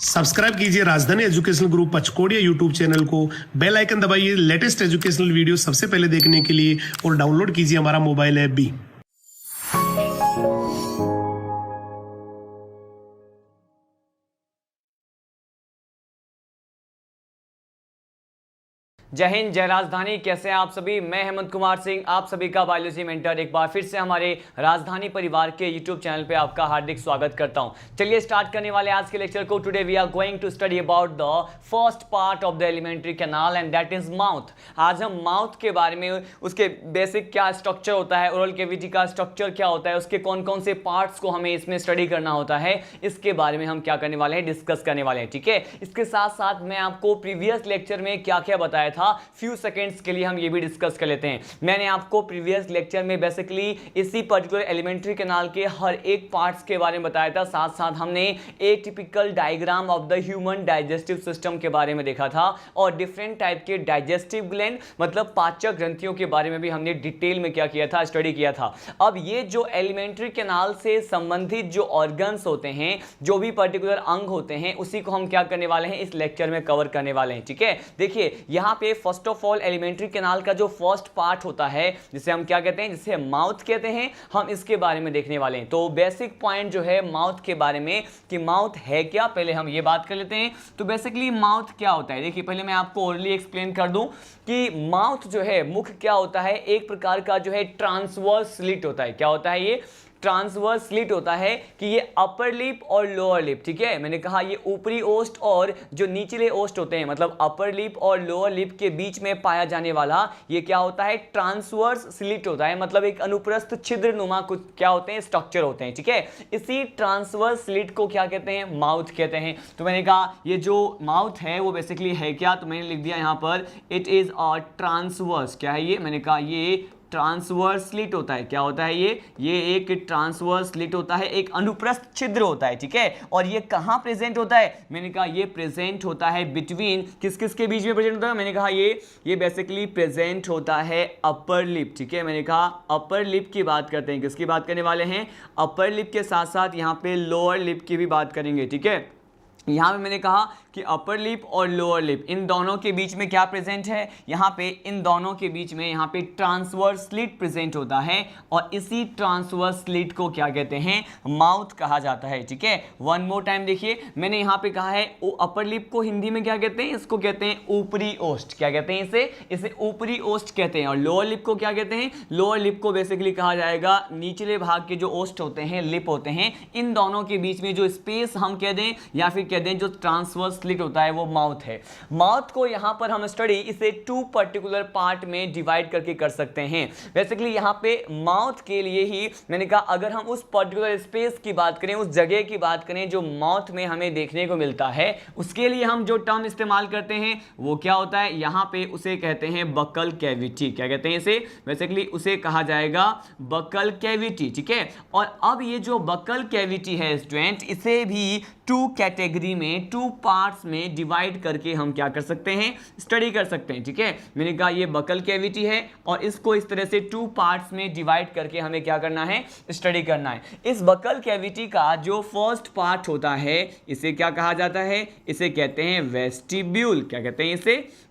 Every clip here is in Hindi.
सब्सक्राइब कीजिए राजधानी एजुकेशनल ग्रुप पचकोड़िया यूट्यूब चैनल को, बेल आइकन दबाइए लेटेस्ट एजुकेशनल वीडियो सबसे पहले देखने के लिए और डाउनलोड कीजिए हमारा मोबाइल ऐप भी। जय हिंद, जय राजधानी। कैसे हैं आप सभी? मैं हेमंत कुमार सिंह, आप सभी का बायोलॉजी मेंटर, एक बार फिर से हमारे राजधानी परिवार के यूट्यूब चैनल पे आपका हार्दिक स्वागत करता हूं। चलिए स्टार्ट करने वाले आज के लेक्चर को। Today we are going to study about the first part of the elementary canal and that is mouth. आज हम माउथ के बारे में, उसके बेसिक क्या स्ट्रक्चर होता है, ओरल कैविटी का स्ट्रक्चर क्या होता है, उसके कौन कौन से पार्ट्स को हमें इसमें स्टडी करना होता है, इसके बारे में हम क्या करने वाले हैं, डिस्कस करने वाले हैं। ठीक है, इसके साथ साथ मैं आपको प्रीवियस लेक्चर में क्या क्या बताया था, फ्यू सेकेंड्स के लिए हम ये भी डिस्कस कर लेते हैं। मैंने आपको प्रीवियस लेक्चर में बेसिकली इसी पर्टिकुलर एलिमेंट्री कैनाल के हर एक पार्ट्स के बारे में बताया था। साथ साथ हमने atypical diagram of the human digestive system के बारे में देखा था और डिफरेंट टाइप के डाइजेस्टिव ग्लैंड मतलब पाचक ग्रंथियों के बारे में भी हमने डिटेल में क्या किया था, स्टडी किया था। अब ये जो एलिमेंट्री कैनाल से संबंधित जो ऑर्गन्स होते हैं, जो भी पर्टिकुलर अंग होते हैं, उसी को हम क्या करने वाले हैं, इस लेक्चर में कवर करने वाले हैं। ठीक है, देखिए यहाँ पे first of all alimentary canal का जो फर्स्ट पार्ट होता है, जिसे हम क्या कहते हैं, जिसे माउथ कहते हैं, हम इसके बारे में देखने वाले हैं। तो बेसिक पॉइंट जो है माउथ के बारे में कि माउथ है क्या, पहले हम ये बात कर लेते हैं। तो बेसिकली माउथ क्या होता है, देखिए पहले मैं आपको ओरली एक्सप्लेन कर दूं कि माउथ जो है, मुख क्या होता है, एक प्रकार का जो है ट्रांसवर्स स्लिट होता है। क्या होता है ये? ट्रांसवर्स स्लिट होता है कि ये अपर लिप और लोअर लिप, ठीक है, मैंने कहा ये ऊपरी ओस्ट और जो निचले ओस्ट होते हैं, मतलब अपर लिप और लोअर लिप के बीच में पाया जाने वाला ये क्या होता है, ट्रांसवर्स स्लिट होता है। मतलब एक अनुप्रस्थ छिद्र नुमा कुछ क्या होते हैं, स्ट्रक्चर होते हैं। ठीक है, इसी ट्रांसवर्स स्लिट को क्या कहते हैं, माउथ कहते हैं। तो मैंने कहा ये जो माउथ है वो बेसिकली है क्या, तो मैंने लिख दिया यहाँ पर इट इज अ ट्रांसवर्स। क्या है ये? मैंने कहा ये ट्रांसवर्स स्लिट होता है। क्या होता है ये एक ट्रांसवर्स स्लिट होता है, एक अनुप्रस्थ छिद्र होता है। ठीक है, और ये कहाँ प्रेजेंट होता है? मैंने कहा ये प्रेजेंट होता है बिटवीन, किस किस के बीच में प्रेजेंट होता है? मैंने कहा ये बेसिकली प्रेजेंट होता है अपर लिप। ठीक है, मैंने कहा अपर लिप की बात करते हैं। किसकी बात करने वाले हैं? अपर लिप के साथ साथ यहाँ पे लोअर लिप की भी बात करेंगे। ठीक है, यहाँ पे मैंने कहा कि अपर लिप और लोअर लिप इन दोनों के बीच में क्या प्रेजेंट है, यहाँ पे इन दोनों के बीच में यहाँ पे ट्रांसवर्स स्लिट प्रेजेंट होता है और इसी ट्रांसवर्स स्लिट को क्या कहते हैं, माउथ कहा जाता है। ठीक है, वन मोर टाइम देखिए, मैंने यहाँ पे कहा है अपर लिप को हिंदी में क्या कहते हैं, इसको कहते हैं ऊपरी ओस्ट। क्या कहते हैं इसे ऊपरी ओस्ट कहते हैं। और लोअर लिप को क्या कहते हैं? लोअर लिप को बेसिकली कहा जाएगा निचले भाग के जो ओस्ट होते हैं, लिप होते हैं, इन दोनों के बीच में जो स्पेस हम कह दें या फिर कह दें जो ट्रांसवर्स स्लिट होता है वो माउथ है। माउथ को यहां पर हम स्टडी इसे टू पर्टिकुलर पार्ट में डिवाइड करके कर सकते हैं। बेसिकली यहां पे माउथ के लिए ही मैंने कहा अगर हम उस पर्टिकुलर स्पेस की बात करें, उस जगह की बात करें जो माउथ में हमें देखने को मिलता है, उसके लिए हम जो टर्म इस्तेमाल करते हैं वो क्या होता है, यहां पे उसे कहते हैं बकल कैविटी। क्या कहते हैं इसे? बेसिकली उसे कहा जाएगा बकल कैविटी। ठीक है, और अब ये जो बकल कैविटी है स्टूडेंट, इसे भी टू कैटेगरी में, टू पार्ट्स में डिवाइड करके हम क्या कर सकते हैं, स्टडी कर सकते हैं। ठीक है, मैंने कहा ये बकल कैविटी है और इसको इस तरह से टू पार्ट्स में डिवाइड करके हमें क्या करना है, स्टडी करना है। इस बकल कैविटी का जो फर्स्ट पार्ट होता है इसे क्या कहा जाता है, इसे कहते हैं वेस्टिब्यूल। क्या कहते हैं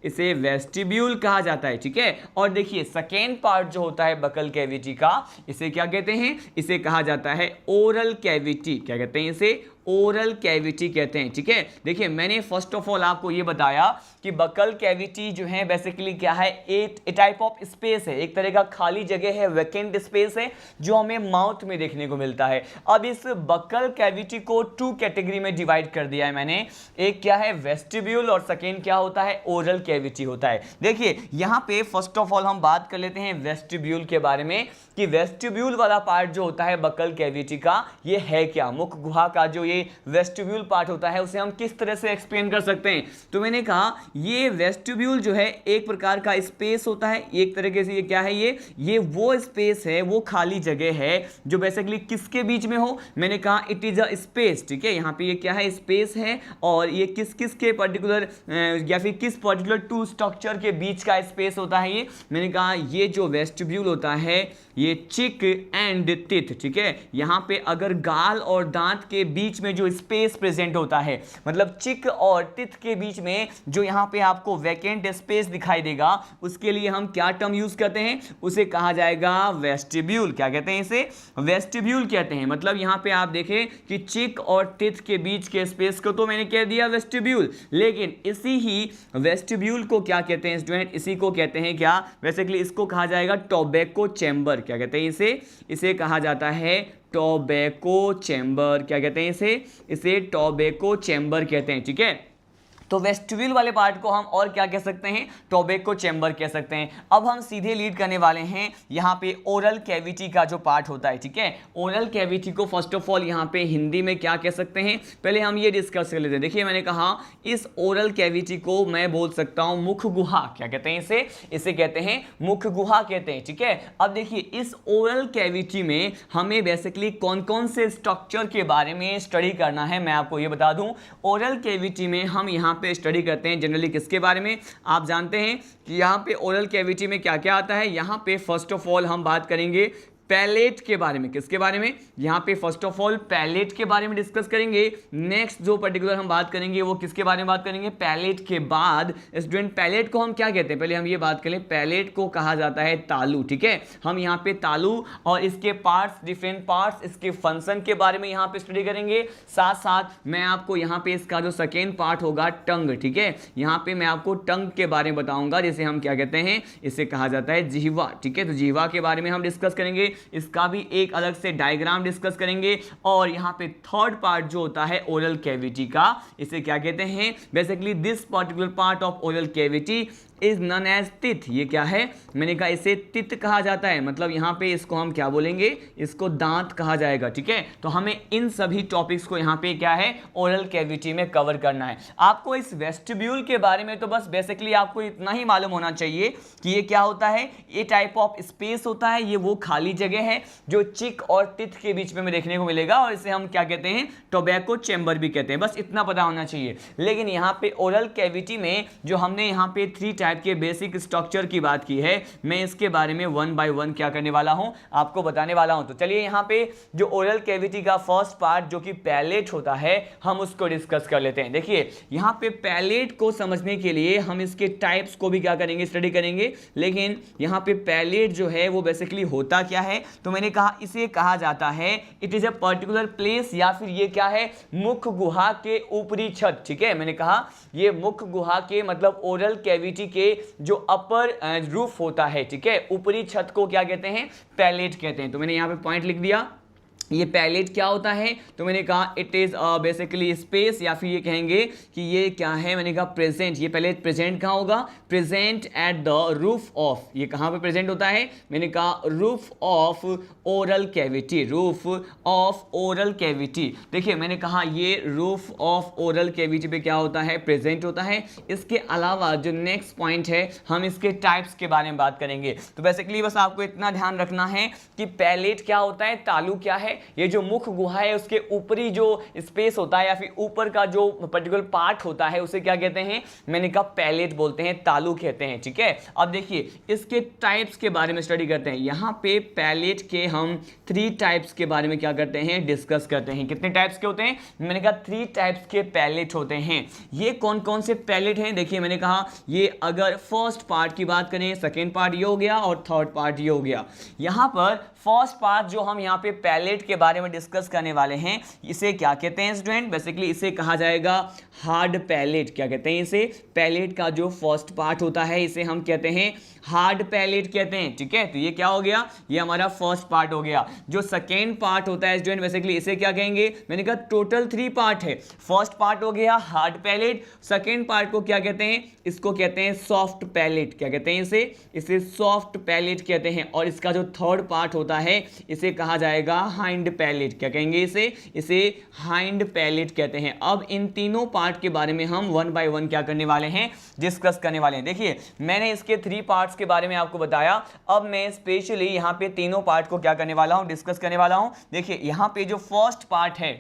इसे वेस्टिब्यूल कहा जाता है। ठीक है, और देखिए सेकेंड पार्ट जो होता है बकल कैविटी का, इसे क्या कहते हैं, इसे कहा जाता है ओरल कैविटी। क्या कहते हैं इसे? ओरल कैविटी कहते हैं। ठीक है, देखिए मैंने फर्स्ट ऑफ ऑल आपको ये बताया कि बकल कैविटी जो है बेसिकली क्या है, ए टाइप ऑफ स्पेस है, एक तरह का खाली जगह है, वैकेंट स्पेस है जो हमें माउथ में देखने को मिलता है। अब इस बकल कैविटी को टू कैटेगरी में डिवाइड कर दिया है मैंने, एक क्या है वेस्टिब्यूल और सेकेंड क्या होता है, ओरल कैविटी होता है। देखिए यहाँ पे फर्स्ट ऑफ ऑल हम बात कर लेते हैं वेस्टिब्यूल के बारे में कि वेस्टिब्यूल वाला पार्ट जो होता है बकल कैविटी का, ये है क्या, मुख गुहा का जो ये वेस्टिब्यूल पार्ट होता है उसे हम किस तरह से एक्सप्लेन कर सकते हैं। तो मैंने कहा ये वेस्टिब्यूल जो है एक प्रकार का स्पेस होता है, एक तरीके से ये क्या है, ये वो स्पेस है, वो खाली जगह है जो बेसिकली किसके बीच में हो, मैंने कहा इट इज अ स्पेस। ठीक है, यहाँ पे ये क्या है, स्पेस है और ये किस किस के पर्टिकुलर या फिर किस पर्टिकुलर टू स्ट्रक्चर के बीच का स्पेस होता है ये, मैंने कहा ये जो वेस्टिब्यूल होता है ये चिक एंड टिथ। ठीक है, यहाँ पे अगर गाल और दांत के बीच में जो स्पेस प्रेजेंट होता है, मतलब चिक और टिथ के बीच में जो यहाँ पे आपको वैकेंट स्पेस दिखाई देगा, उसके लिए हम क्या टर्म यूज करते हैं, उसे कहा जाएगा वेस्टिब्यूल। क्या कहते हैं इसे? वेस्टिब्यूल कहते हैं। मतलब यहाँ पे आप देखें कि चिक और टिथ के बीच के स्पेस को तो मैंने कह दिया वेस्टिब्यूल, लेकिन इसी ही वेस्टिब्यूल को क्या कहते हैं स्टूडेंट? इसी को कहते हैं क्या? बेसिकली इसको कहा जाएगा टोबैको चैम्बर। क्या कहते हैं इसे कहा जाता है टोबैको चैम्बर। क्या कहते हैं इसे टोबैको चैम्बर कहते हैं। ठीक है, तो वेस्टिब्यूल वाले पार्ट को हम और क्या कह सकते हैं? टोबैको चैम्बर कह सकते हैं। अब हम सीधे लीड करने वाले हैं यहाँ पे ओरल कैविटी का जो पार्ट होता है। ठीक है, ओरल कैविटी को फर्स्ट ऑफ ऑल यहाँ पे हिंदी में क्या कह सकते हैं, पहले हम ये डिस्कस कर लेते हैं। देखिए मैंने कहा इस ओरल कैविटी को मैं बोल सकता हूँ मुख गुहा। क्या कहते हैं इसे कहते हैं मुख गुहा कहते हैं। ठीक है, अब देखिए इस ओरल कैविटी में हमें बेसिकली कौन कौन से स्ट्रक्चर के बारे में स्टडी करना है, मैं आपको ये बता दूं। ओरल कैविटी में हम यहाँ पे स्टडी करते हैं जनरली किसके बारे में? आप जानते हैं कि यहाँ पे ओरल कैविटी में क्या क्या आता है। यहाँ पे फर्स्ट ऑफ ऑल हम बात करेंगे पैलेट के बारे में। किसके बारे में? यहाँ पे फर्स्ट ऑफ ऑल पैलेट के बारे में डिस्कस करेंगे। नेक्स्ट जो पर्टिकुलर हम बात करेंगे वो किसके बारे में बात करेंगे? पैलेट के बाद स्टूडेंट पैलेट को हम क्या कहते हैं, पहले हम ये बात करें। पैलेट को कहा जाता है तालू। ठीक है, हम यहाँ पे तालू और इसके पार्ट्स, डिफरेंट पार्ट्स, इसके फंक्शन के बारे में यहाँ पे स्टडी करेंगे। साथ साथ मैं आपको यहाँ पे इसका जो सेकेंड पार्ट होगा टंग, ठीक है, यहाँ पे मैं आपको टंग के बारे में बताऊंगा, जिसे हम क्या कहते हैं, इसे कहा जाता है जिह्वा। ठीक है, तो जिह्वा के बारे में हम डिस्कस करेंगे, इसका भी एक अलग से डायग्राम डिस्कस करेंगे। और यहाँ पे थर्ड पार्ट जो होता है ओरल कैविटी का, इसे क्या कहते हैं? Basically this particular part of oral cavity is known as teeth. ये क्या है? मैंने कहा इसे टिथ कहा जाता है। मतलब यहाँ पे इसको हम क्या बोलेंगे? इसको दांत कहा जाएगा। ठीक है, तो हमें इन सभी टॉपिक्स को यहाँ पे क्या है, ओरल कैविटी में कवर करना है। आपको इस वेस्टिब्यूल के बारे में तो बस बेसिकली आपको इतना ही मालूम होना चाहिए कि ये क्या होता है, ये टाइप ऑफ स्पेस होता है, ये वो खाली जगह है जो चिक और टिथ के बीच में हमें देखने को मिलेगा, और इसे हम क्या कहते हैं, टोबैको चैम्बर भी कहते हैं। बस इतना पता होना चाहिए। लेकिन यहाँ पे ओरल कैविटी में जो हमने यहाँ पे 3 टाइप के बेसिक स्ट्रक्चर की बात की है, मैं इसके बारे में 1 बाय 1 क्या करने वाला हूं, आपको बताने वाला हूं। तो चलिए यहाँ पे जो ओरल कैविटी का फर्स्ट पार्ट जो कि पैलेट होता है, हम उसको डिस्कस कर लेते हैं। देखिए यहाँ पे पैलेट को समझने के लिए हम इसके टाइप्स को भी क्या करेंगे, स्टडी करेंगे। लेकिन यहाँ पे पैलेट जो है वो बेसिकली होता क्या है, तो मैंने कहा इसे कहा जाता है it is a particular place, या फिर ये क्या है, मुख गुहा के ऊपरी छत। ठीक है, मैंने कहा ये मुख गुहा के मतलब ओरल कैविटी के जो अपर रूफ होता है, ठीक है, ऊपरी छत को क्या कहते हैं, पैलेट कहते हैं। तो मैंने यहाँ पे पॉइंट लिख दिया, ये पैलेट क्या होता है, तो मैंने कहा इट इज बेसिकली स्पेस, या फिर ये कहेंगे कि ये क्या है, मैंने कहा प्रेजेंट। ये पहले प्रेजेंट कहाँ होगा, present at the roof of, ये कहाँ पे प्रेजेंट होता है, मैंने कहा roof of oral cavity, roof of oral cavity. देखिए मैंने कहा ये रूफ ऑफ ओरल कैविटी पे क्या होता है, प्रेजेंट होता है। इसके अलावा जो नेक्स्ट पॉइंट है, हम इसके टाइप्स के बारे में बात करेंगे। तो बेसिकली बस आपको इतना ध्यान रखना है कि पैलेट क्या होता है, तालू क्या है, ये जो मुख गुहा है उसके ऊपरी जो स्पेस होता है या फिर ऊपर का जो पर्टिकुलर पार्ट होता है उसे क्या कहते हैं, मैंने कहा पैलेट बोलते हैं, तालू कहते हैं। ठीक है, अब देखिए इसके टाइप्स के बारे में स्टडी करते हैं। यहाँ पे पैलेट के हम 3 टाइप्स के बारे में क्या करते हैं, डिस्कस करते हैं। कितने टाइप्स के होते हैं, मैंने कहा 3 टाइप्स के पैलेट होते हैं। ये कौन कौन से पैलेट हैं, देखिए मैंने कहा ये अगर फर्स्ट पार्ट की बात करें, सेकेंड पार्ट ये हो गया और थर्ड पार्ट ये हो गया। यहाँ पर फर्स्ट पार्ट जो हम यहाँ पे पैलेट के बारे में डिस्कस करने वाले हैं, इसे क्या कहते हैं स्टूडेंट, बेसिकली इसे कहा जाएगा हार्ड पैलेट। क्या कहते हैं इसे, पैलेट का जो फर्स्ट पार्ट होता है इसे हम कहते हैं हार्ड पैलेट कहते हैं। ठीक है, तो ये क्या हो गया, ये हमारा फर्स्ट पार्ट हो गया। जो सेकेंड पार्ट होता है स्टूडेंट, बेसिकली इसे क्या कहेंगे, मैंने कहा टोटल 3 पार्ट है। फर्स्ट पार्ट हो गया हार्ड पैलेट, सेकेंड पार्ट को क्या कहते हैं, इसको कहते हैं सॉफ्ट पैलेट। क्या कहते हैं इसे सॉफ्ट पैलेट कहते हैं। और इसका जो थर्ड पार्ट होता है इसे कहा जाएगा हाइंड पैलेट। क्या कहेंगे इसे हाइंड पैलेट कहते हैं। अब इन तीनों पार्ट के बारे में हम 1 बाय 1 क्या करने वाले हैं, डिस्कस करने वाले हैं। देखिए मैंने इसके 3 पार्ट्स के बारे में आपको बताया, अब मैं स्पेशली यहाँ पे तीनों पार्ट को क्या करने वाला हूँ, डिस्कस करने वाला हूँ। देखिए यहाँ पे जो फर्स्ट पार्ट है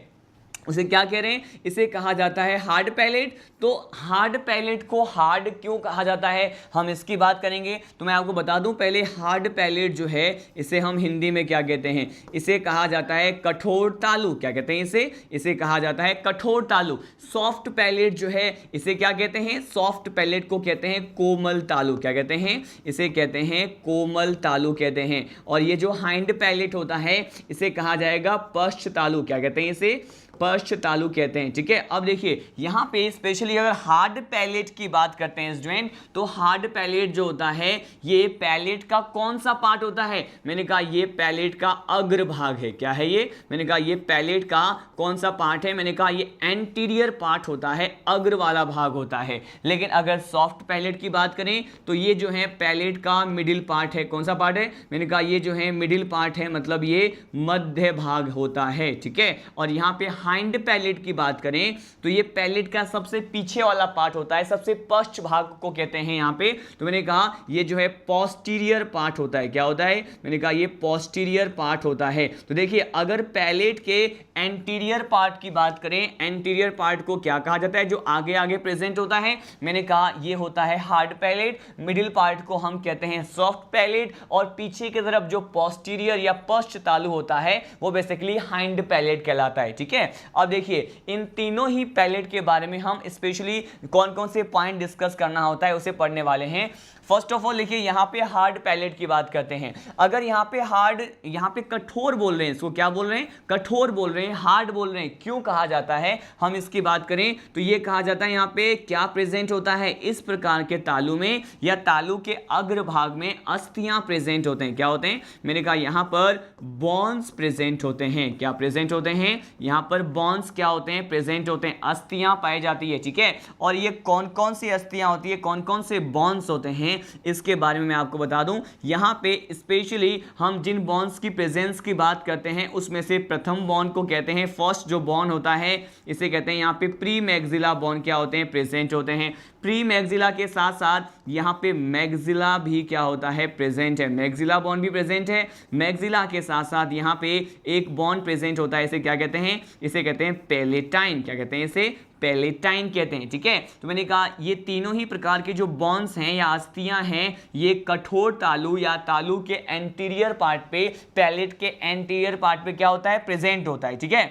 उसे क्या कह रहे हैं, इसे कहा जाता है हार्ड पैलेट। तो हार्ड पैलेट को हार्ड क्यों कहा जाता है, हम इसकी बात करेंगे। तो मैं आपको बता दूं पहले, हार्ड पैलेट जो है इसे हम हिंदी में क्या कहते हैं, इसे कहा जाता है कठोर तालु। क्या कहते हैं इसे कहा जाता है कठोर तालु। सॉफ्ट पैलेट जो है इसे क्या कहते हैं, सॉफ्ट पैलेट को कहते हैं कोमल तालु। क्या कहते हैं, इसे कहते हैं कोमल तालु कहते हैं। और ये जो हाइंड पैलेट होता है इसे कहा जाएगा पश्च तालु। क्या कहते हैं, इसे पश्च तालु कहते हैं। ठीक है, अब देखिए यहाँ पे स्पेशली अगर हार्ड पैलेट की बात करते हैं स्टूडेंट, तो हार्ड पैलेट जो होता है ये पैलेट का कौन सा पार्ट होता है, मैंने कहा ये पैलेट का अग्रभाग है। क्या है ये, मैंने कहा ये पैलेट का कौन सा पार्ट है, मैंने कहा ये एंटीरियर पार्ट होता है, अग्र वाला भाग होता है। लेकिन अगर सॉफ्ट पैलेट की बात करें तो ये जो है पैलेट का मिडिल पार्ट है। कौन सा पार्ट है, मैंने कहा ये जो है मिडिल पार्ट है, मतलब ये मध्य भाग होता है। ठीक है, और यहाँ पे हाइंड पैलेट की बात करें तो ये पैलेट का सबसे पीछे वाला पार्ट होता है, सबसे पश्च भाग को कहते हैं यहाँ पे। तो मैंने कहा ये जो है पोस्टीरियर पार्ट होता है। क्या होता है, मैंने कहा ये पोस्टीरियर पार्ट होता है। तो देखिए अगर पैलेट के एंटीरियर पार्ट की बात करें, एंटीरियर पार्ट को क्या कहा जाता है, जो आगे आगे प्रेजेंट होता है, मैंने कहा ये होता है हार्ड पैलेट। मिडिल पार्ट को हम कहते हैं सॉफ्ट पैलेट, और पीछे की तरफ जो पोस्टीरियर या पश्च तालु होता है वो बेसिकली हाइंड पैलेट कहलाता है। ठीक है, अब देखिए इन तीनों ही पैलेट के बारे में हम स्पेशली कौन कौन से पॉइंट डिस्कस करना होता है उसे पढ़ने वाले हैं। फर्स्ट ऑफ ऑल देखिए यहाँ पे हार्ड पैलेट की बात करते हैं। अगर यहाँ पे हार्ड, यहाँ पे कठोर बोल रहे हैं, इसको क्या बोल रहे हैं, कठोर बोल रहे हैं, हार्ड बोल रहे हैं, क्यों कहा जाता है, हम इसकी बात करें तो ये कहा जाता है यहाँ पे क्या प्रेजेंट होता है, इस प्रकार के तालु में या तालु के अग्रभाग में अस्थियां प्रेजेंट होते हैं। क्या होते हैं, मैंने कहा यहाँ पर बॉन्स प्रेजेंट होते हैं। क्या प्रेजेंट होते हैं, यहाँ पर बॉन्स क्या होते हैं, प्रेजेंट होते हैं, अस्थियां पाई जाती है। ठीक है, और ये कौन कौन सी अस्थियां होती है, कौन कौन से बॉन्स होते हैं, इसके बारे में मैं आपको बता दूं। यहां पे स्पेशली हम जिन बॉन्ड्स की प्रेजेंस की बात करते हैं उसमें से प्रथम बॉन्ड को कहते हैं, फर्स्ट जो बॉन्ड होता है इसे कहते हैं, यहां पे प्री मैक्सिला बॉन्ड क्या होते हैं, प्रेजेंट होते हैं। प्री मैक्सिला के साथ साथ यहां पे मैक्सिला भी क्या होता है, प्रेजेंट है, मैक्सिला बॉन्ड भी प्रेजेंट है। मैक्सिला के साथ साथ यहां पे एक बॉन्ड प्रेजेंट होता है, इसे क्या कहते हैं, इसे कहते हैं पैलेटाइन। क्या कहते हैं, इसे पैलेटाइन कहते हैं। ठीक है, तो मैंने कहा ये तीनों ही प्रकार के जो बॉन्ड्स हैं या अस्थियां हैं ये कठोर तालु या तालु के एंटीरियर पार्ट पे, पैलेट के एंटीरियर पार्ट पे क्या होता है, प्रेजेंट होता है। ठीक है,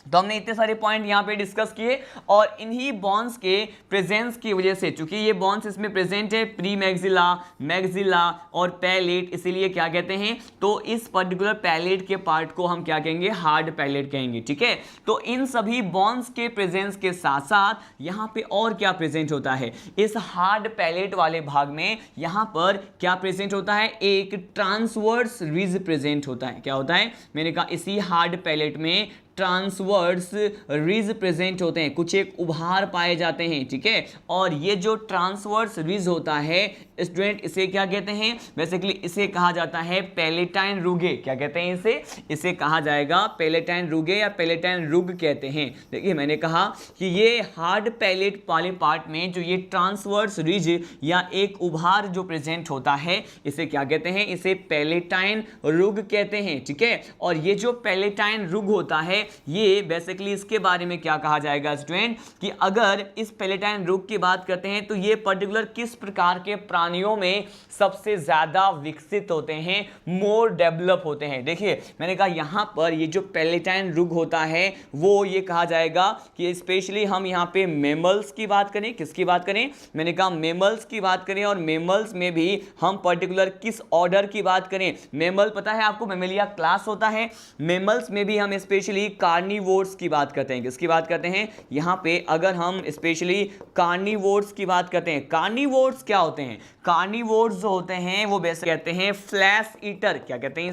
तो हमने इतने सारे पॉइंट यहाँ पे डिस्कस किए, और इन्हीं बॉन्ड्स के प्रेजेंस की वजह से, चूंकि ये बॉन्ड्स इसमें प्रेजेंट है, प्री मैक्सिला, मैक्सिला और पैलेट, इसीलिए क्या कहते हैं, तो इस पर्टिकुलर पैलेट के पार्ट को हम क्या कहेंगे, हार्ड पैलेट कहेंगे। ठीक है, तो इन सभी बॉन्ड्स के प्रेजेंस के साथ साथ यहाँ पे और क्या प्रेजेंट होता है, इस हार्ड पैलेट वाले भाग में यहाँ पर क्या प्रेजेंट होता है, एक ट्रांसवर्स रिज प्रेजेंट होता है। क्या होता है, मैंने कहा इसी हार्ड पैलेट में ट्रांसवर्स रिज प्रेजेंट होते हैं, कुछ एक उभार पाए जाते हैं। ठीक है, और ये जो ट्रांसवर्स रिज होता है स्टूडेंट, इसे क्या कहते हैं, बेसिकली इसे कहा जाता है पैलेटाइन रुगे। क्या कहते हैं इसे कहा जाएगा पैलेटाइन रुगे या पैलेटाइन रुग कहते हैं। देखिए मैंने कहा कि ये हार्ड पैलेट वाले पार्ट में जो ये ट्रांसवर्स रिज या एक उभार जो प्रेजेंट होता है इसे क्या कहते हैं, इसे पैलेटाइन रुग कहते हैं। ठीक है, और ये जो पैलेटाइन रुग होता है ये बेसिकली इसके बारे में क्या कहा जाएगा स्टूडेंट, कि अगर इस पैलेटाइन रुग की बात करते हैं तो ये पर्टिकुलर किस प्रकार के प्राणियों में सबसे ज्यादा विकसित होते हैं, मोर डेवलप होते हैं। देखिए मैंने कहा यहां पर ये जो पैलेटाइन रुग होता है वो ये कहा जाएगा कि स्पेशली हम यहां पे मेमल्स की बात करें, किसकी बात करें, मैंने कहा मेमल्स की बात करें, और मेमल्स में भी हम पर्टिकुलर किस ऑर्डर की बात करें, मेमल पता है आपको, मेमेलिया क्लास होता है, मेमल्स में भी हम स्पेशली कार्निवोर्स की बात करते हैं। किसकी बात करते हैं, यहां पे अगर हम स्पेशली कार्निवोर्स की बात करते हैं, कार्निवोर्स क्या होते हैं, कार्निवोर्स जो होते हैं वो बेसिक कहते हैं फ्लैश ईटर। क्या कहते हैं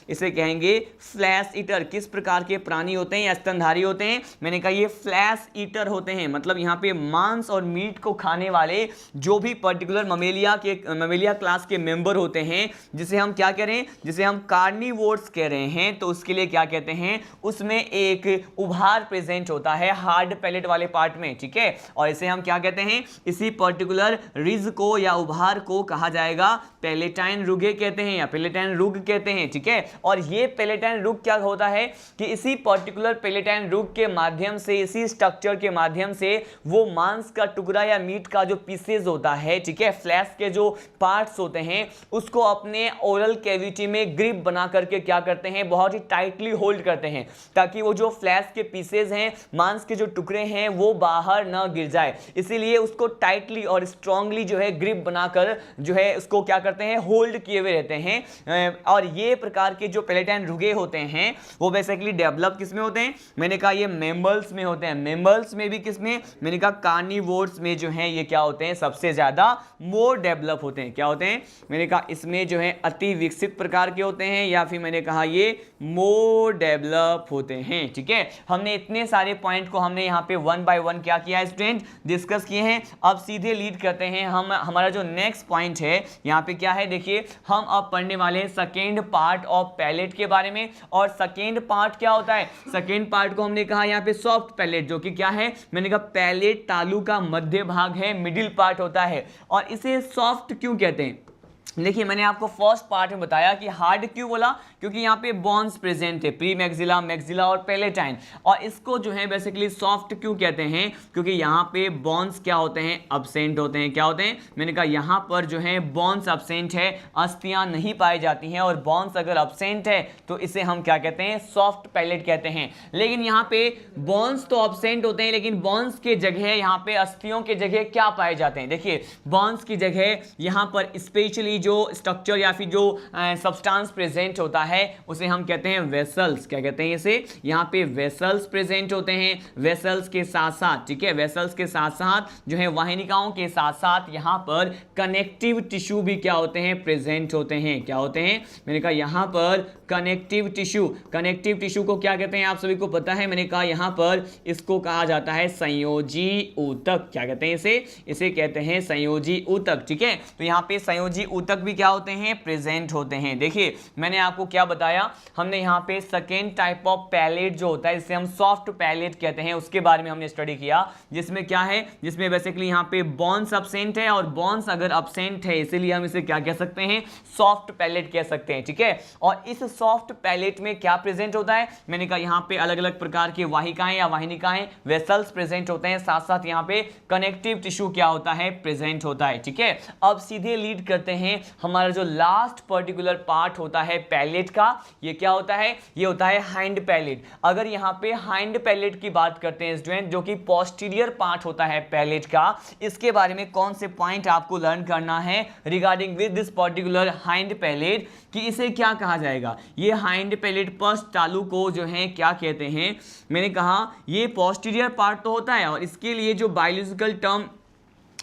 इसे कहेंगे फ्लैश ईटर। किस प्रकार के प्राणी होते हैं या स्तनधारी होते हैं, मैंने कहा ये फ्लैश ईटर होते हैं, मतलब यहां पे मांस और मीट को खाने वाले जो भी पर्टिकुलर ममेलिया क्लास के मेंबर होते हैं, जिसे हम क्या कह रहे हैं, जिसे हम कार्निवोर्स कह रहे हैं, तो उसके लिए क्या कहते हैं, उसमें जिसमें एक उभार प्रेजेंट होता है हार्ड पैलेट वाले पार्ट में, ठीक है। और इसे हम क्या कहते हैं, इसी पर्टिकुलर रिज को या उभार को कहा जाएगा पैलेटाइन रुगे कहते हैं या पैलेटाइन रुग कहते हैं, ठीक है। और ये पैलेटाइन रुग क्या होता है कि इसी पर्टिकुलर पैलेटाइन रुग के माध्यम से, इसी स्ट्रक्चर के माध्यम से वो मांस का टुकड़ा या मीट का जो पीसेज होता है, ठीक है, फ्लैश के जो पार्ट्स होते हैं उसको अपने ओरल कैविटी में ग्रिप बना करके क्या करते हैं, बहुत ही टाइटली होल्ड करते हैं ताकि वो जो फ्लैश के पीसेज हैं, मांस के जो टुकड़े हैं वो बाहर ना गिर जाए। इसीलिए उसको टाइटली और स्ट्रांगली जो है ग्रिप बनाकर जो है उसको क्या करते हैं, होल्ड किए हुए रहते हैं। और ये प्रकार के जो पैलेटाइन रुगे होते हैं वो बेसिकली डेवलप किस में होते हैं, मैंने कहा ये मैमल्स में होते हैं। मैमल्स में भी किस में, मैंने कहा कार्निवोर्स में जो है ये क्या होते हैं, सबसे ज्यादा मोर डेवलप होते हैं। क्या होते हैं, मैंने कहा इसमें जो है अति विकसित प्रकार के होते हैं या फिर मैंने कहा ये मोर डेवलप होते हैं, ठीक है। हमने इतने सारे पॉइंट को हमने यहाँ पे वन बाय वन क्या किया स्टूडेंट, डिस्कस किए हैं। अब सीधे लीड करते हैं हम, हमारा जो नेक्स्ट पॉइंट है यहाँ पे क्या है, देखिए हम अब पढ़ने वाले हैं सेकेंड पार्ट ऑफ पैलेट के बारे में। और सेकेंड पार्ट क्या होता है, सेकेंड पार्ट को हमने कहा यहाँ पे सॉफ्ट पैलेट, जो कि क्या है, मैंने कहा पैलेट तालू का मध्य भाग है, मिडिल पार्ट होता है। और इसे सॉफ्ट क्यों कहते हैं, देखिए मैंने आपको फर्स्ट पार्ट में बताया कि हार्ड क्यों बोला, क्योंकि यहाँ पे बॉन्स प्रेजेंट थे, प्री मैक्सिला, मैक्सिला और पैलेटाइन। और इसको जो है बेसिकली सॉफ्ट क्यों कहते हैं, क्योंकि यहाँ पे बॉन्स क्या होते हैं, अब्सेंट होते हैं। क्या होते हैं, मैंने कहा यहाँ पर जो है बॉन्स अब्सेंट है, अस्थियां नहीं पाई जाती हैं। और बॉन्स अगर अब्सेंट है तो इसे हम क्या कहते हैं, सॉफ्ट पैलेट कहते हैं। लेकिन यहाँ पे बॉन्स तो अब्सेंट होते हैं, लेकिन बॉन्स के जगह यहाँ पे अस्थियों के जगह क्या पाए जाते हैं, देखिए बॉन्स की जगह यहाँ पर स्पेशली जो स्ट्रक्चर या फिर जो सब्सटेंस प्रेजेंट होता है उसे हम कहते हैं वेसल्स। क्या कहते हैं इसे, यहाँ पे वेसल्स प्रेजेंट होते हैं। वेसल्स के साथ साथ, ठीक है, वेसल्स के साथ साथ जो है वाहिनिकाओं के साथ साथ यहाँ पर कनेक्टिव टिश्यू भी क्या होते हैं, प्रेजेंट होते हैं। क्या होते हैं, मैंने कहा यहाँ पर कनेक्टिव टिश्यू। कनेक्टिव टिश्यू को क्या कहते हैं, आप सभी को पता है। मैंने कहा यहाँ पर इसको कहा जाता है संयोजी ऊतक। क्या कहते हैं इसे कहते हैं संयोजी ऊतक, ठीक है। तो यहाँ पे संयोजी ऊतक भी क्या होते हैं, प्रेजेंट होते हैं। देखिए मैंने आपको क्या बताया, हमने यहाँ पे सेकेंड टाइप ऑफ पैलेट जो होता है इसे हम सॉफ्ट पैलेट कहते हैं, उसके बारे में हमने स्टडी किया। जिसमें क्या है, जिसमें बेसिकली यहाँ पे बॉन्स अब्सेंट है, और बॉन्स अगर अब्सेंट है इसीलिए हम इसे क्या कह सकते हैं, सॉफ्ट पैलेट कह सकते हैं, ठीक है। और इस सॉफ्ट पैलेट में क्या प्रेजेंट होता है, मैंने कहा यहाँ पे अलग अलग प्रकार की वाहिकाएं या वाहिनिकाएं, वेसल्स प्रेजेंट होते हैं, साथ साथ यहाँ पे कनेक्टिव टिश्यू क्या होता है, प्रेजेंट होता है, ठीक है। अब सीधे लीड करते हैं, हमारा जो लास्ट पर्टिकुलर पार्ट होता है पैलेट का, ये क्या होता है, ये होता है हाइंड पैलेट। अगर यहाँ पे हाइंड पैलेट की बात करते हैं स्टूडेंट, जो कि पोस्टीरियर पार्ट होता है पैलेट का, इसके बारे में कौन से पॉइंट आपको लर्न करना है regarding with this particular hind palate, कि इसे क्या कहा जाएगा। ये हाइंड पैलेट पश्च तालु को जो है क्या कहते हैं, मैंने कहा ये पोस्टीरियर पार्ट तो होता है, और इसके लिए जो बायोलॉजिकल टर्म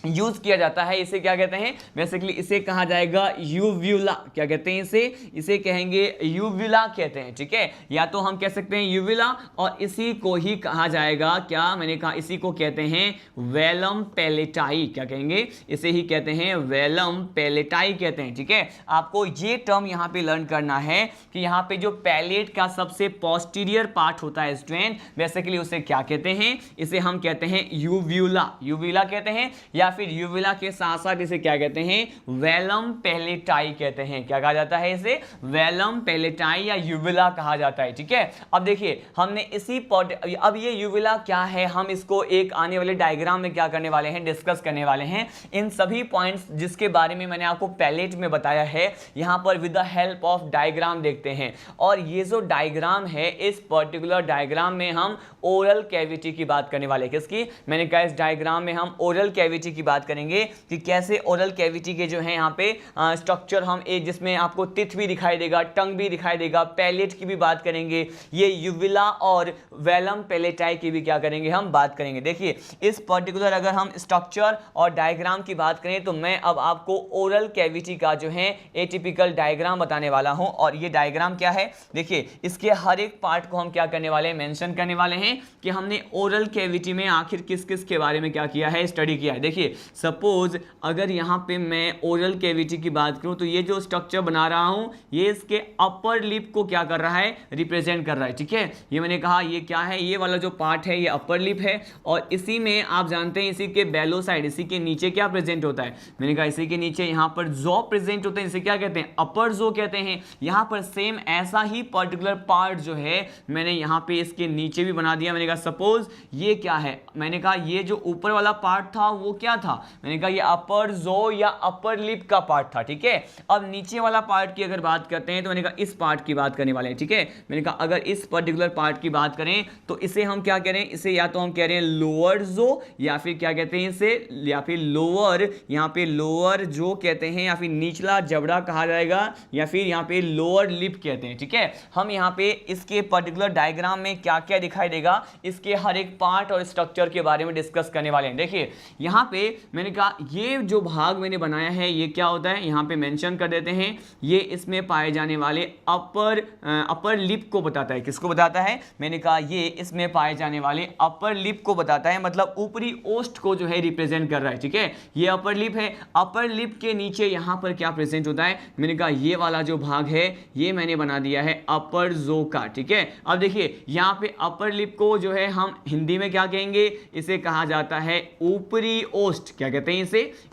यूज किया जाता है इसे क्या कहते हैं, बेसिकली इसे कहा जाएगा यूव्यूला। क्या कहते हैं इसे कहेंगे यूव्यूला कहते हैं, ठीक है। या तो हम कह सकते हैं यूव्यूला, और इसी को ही कहा जाएगा क्या, मैंने कहा इसी को कहते हैं वेलम पैलेटाई। क्या कहेंगे, इसे ही कहते हैं वेलम पैलेटाई कहते हैं, ठीक है। आपको ये टर्म यहाँ पे लर्न करना है कि यहाँ पे जो पैलेट का सबसे पोस्टीरियर पार्ट होता है स्टूडेंट, बेसिकली उसे क्या कहते हैं, इसे हम कहते हैं यूव्यूला। यूव्यूला कहते हैं, या फिर यूविला के साथ साथ इसे क्या कहते हैं, वेलम पैलेटाई कहते हैं। क्या कहा जाता है इसे, वेलम पैलेटाई या यूविला कहा जाता है, ठीक है। अब देखिए हमने इसी अब ये यूविला क्या है, हम इसको एक आने वाले डायग्राम में क्या करने वाले हैं, डिस्कस करने वाले हैं। इन सभी पॉइंट्स जिसके बारे में मैंने आपको पैलेट में बताया है, यहां पर with the help of diagram देखते हैं। और ये जो डायग्राम है, इस पर्टिकुलर डायग्राम में हम ओरल कैविटी की बात करने वाले। किसकी, मैंने कहा इस डायग्राम में हम ओरल कैविटी की बात करेंगे कि कैसे ओरल कैविटी के जो है यहाँ पे स्ट्रक्चर हम एक, जिसमें आपको टिथ भी दिखाई देगा, टंग भी दिखाई देगा, पैलेट की भी बात करेंगे, ये यूविला और वेलम पैलेटाई की भी क्या करेंगे, हम बात करेंगे। देखिए इस पर्टिकुलर अगर हम स्ट्रक्चर और डायग्राम की बात करें तो मैं अब आपको ओरल कैविटी का जो है एटिपिकल डायग्राम बताने वाला हूं। और ये डायग्राम क्या है, देखिए इसके हर एक पार्ट को हम क्या करने वाले हैं, मेंशन करने वाले हैं कि हमने ओरल कैविटी में आखिर किस किस के बारे में क्या किया है, स्टडी किया है। देखिए देखिए सपोज अगर यहाँ पे मैं ओरल कैविटी की बात करूँ तो ये जो स्ट्रक्चर बना रहा हूँ ये इसके अपर लिप को क्या कर रहा है, रिप्रेजेंट कर रहा है। ठीक है, ये मैंने कहा ये क्या है, ये वाला जो पार्ट है ये अपर लिप है और इसी में आप जानते हैं इसी के बेलो साइड, इसी के नीचे क्या प्रेजेंट होता है, मैंने कहा इसी के नीचे यहाँ पर जॉ प्रेजेंट होते हैं, इसे क्या कहते हैं, अपर जॉ कहते हैं। यहाँ पर सेम ऐसा ही पर्टिकुलर पार्ट जो है मैंने यहाँ पे इसके नीचे भी बना दिया। मैंने कहा सपोज ये क्या है, मैंने कहा ये जो ऊपर वाला पार्ट था वो क्या था, मैंने कहा ये अपर जॉ या अपर लिप का पार्ट था। ठीक है, अब नीचे वाला पार्ट की अगर बात करते हैं तो मैंने कहा इस पार्ट की बात करने वाले हैं। ठीक है, मैंने कहा अगर इस पर्टिकुलर पार्ट की बात करें तो इसे हम क्या कह रहे हैं, इसे या तो हम कह रहे हैं लोअर जो या फिर क्या कहते हैं इसे, या फिर लोअर, यहाँ पे लोअर जो कहते हैं या फिर निचला जबड़ा कहा जाएगा या फिर यहाँ पे लोअर लिप कहते हैं। ठीक है, हम यहाँ पे इसके पर्टिकुलर डायग्राम में क्या क्या दिखाई देगा इसके हर एक पार्ट और स्ट्रक्चर के बारे में डिस्कस करने वाले हैं। देखिए यहाँ पे मैंने कहा ये जो भाग मैंने बनाया है ये क्या होता है, यहाँ पे मेंशन कर देते हैं, ये इसमें पाए जाने वाले अपर लिप को बताता है। किसको बताता है, मैंने कहा ये इसमें पाए जाने वाले अपर लिप को बताता है, मतलब ऊपरी ओष्ठ को जो है रिप्रेजेंट कर रहा है। ठीक है, ये अपर लिप है, अपर लिप के नीचे यहाँ पर क्या प्रेजेंट होता है, मैंने कहा ये वाला जो भाग है ये मैंने बना दिया है अपर जो का। ठीक है, अब देखिए यहाँ पे अपर लिप को जो है हम हिंदी में क्या कहेंगे, इसे कहा जाता है ऊपरी ओष्ठ। क्या कहते हैं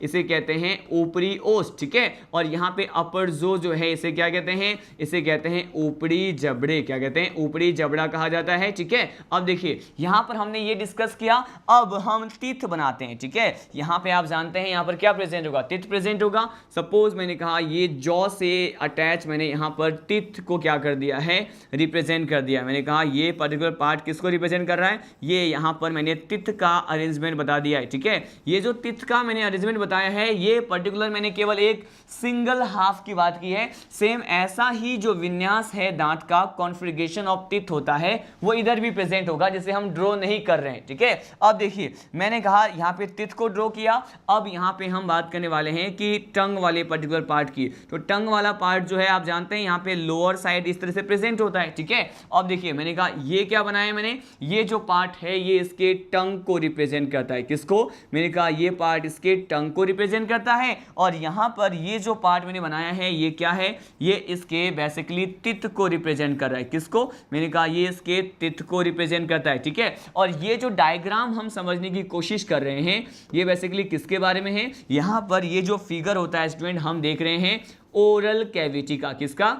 इसे कहते हैं ऊपरी ओष्ठ। ठीक है, और यहाँ पे अपर जो है इसे क्या कहते हैं, इसे कहते हैं ऊपरी जबड़े। क्या कहते हैं, ऊपरी जबड़ा कहा जाता है। ठीक है, अब देखिए यहाँ पर हमने ये डिस्कस किया, अब हम टीथ बनाते हैं। ठीक है, यहाँ पे आप जानते हैं यहाँ पर क्या प्रेजेंट होगा, टीथ प्रेजेंट होगा। सपोज मैंने कहा ये जॉ से अटैच मैंने यहाँ पर टीथ को क्या कर दिया है, रिप्रेजेंट कर दिया। मैंने कहा ये पर्टिकुलर पार्ट किसको रिप्रेजेंट कर रहा है, ये यहाँ पर मैंने टीथ का अरेंजमेंट बता दिया है। ठीक है, ये जो टीथ का मैंने अरेंजमेंट बताया है ये पर्टिकुलर मैंने केवल एक सिंगल हाफ की बात की है। सेम ऐसा ही जो विन्यास है दांत का, कॉन्फ़िगरेशन ऑफ टीथ होता है वो इधर भी प्रेजेंट होगा, जिसे हम ड्रॉ नहीं कर रहे हैं। ठीक है, अब देखिए मैंने कहा यहाँ पे टीथ को ड्रॉ किया, अब यहाँ पे हम बात करने वाले हैं कि टंग वाले पर्टिकुलर पार्ट की। तो टंग वाला पार्ट जो है आप जानते हैं यहाँ पे लोअर साइड इस तरह से प्रेजेंट होता है। ठीक है, अब देखिए मैंने कहा ये क्या बनाया मैंने, ये जो पार्ट है ये इसके टंग को रिप्रेजेंट करता है। किसको, मैंने कहा ये पार्ट इसके टंग को रिप्रेजेंट करता है, और यहाँ पर ये जो पार्ट मैंने बनाया है ये क्या है, ये इसके बेसिकली टीथ को रिप्रेजेंट कर रहा है। किसको, मैंने कहा ये इसके टीथ को रिप्रेजेंट करता है। ठीक है, और ये जो डायग्राम हम समझने की कोशिश कर रहे हैं ये बेसिकली किसके बारे में है, यहाँ पर ये जो फिगर होता है स्टूडेंट हम देख रहे हैं ओरल कैविटी का। किसका,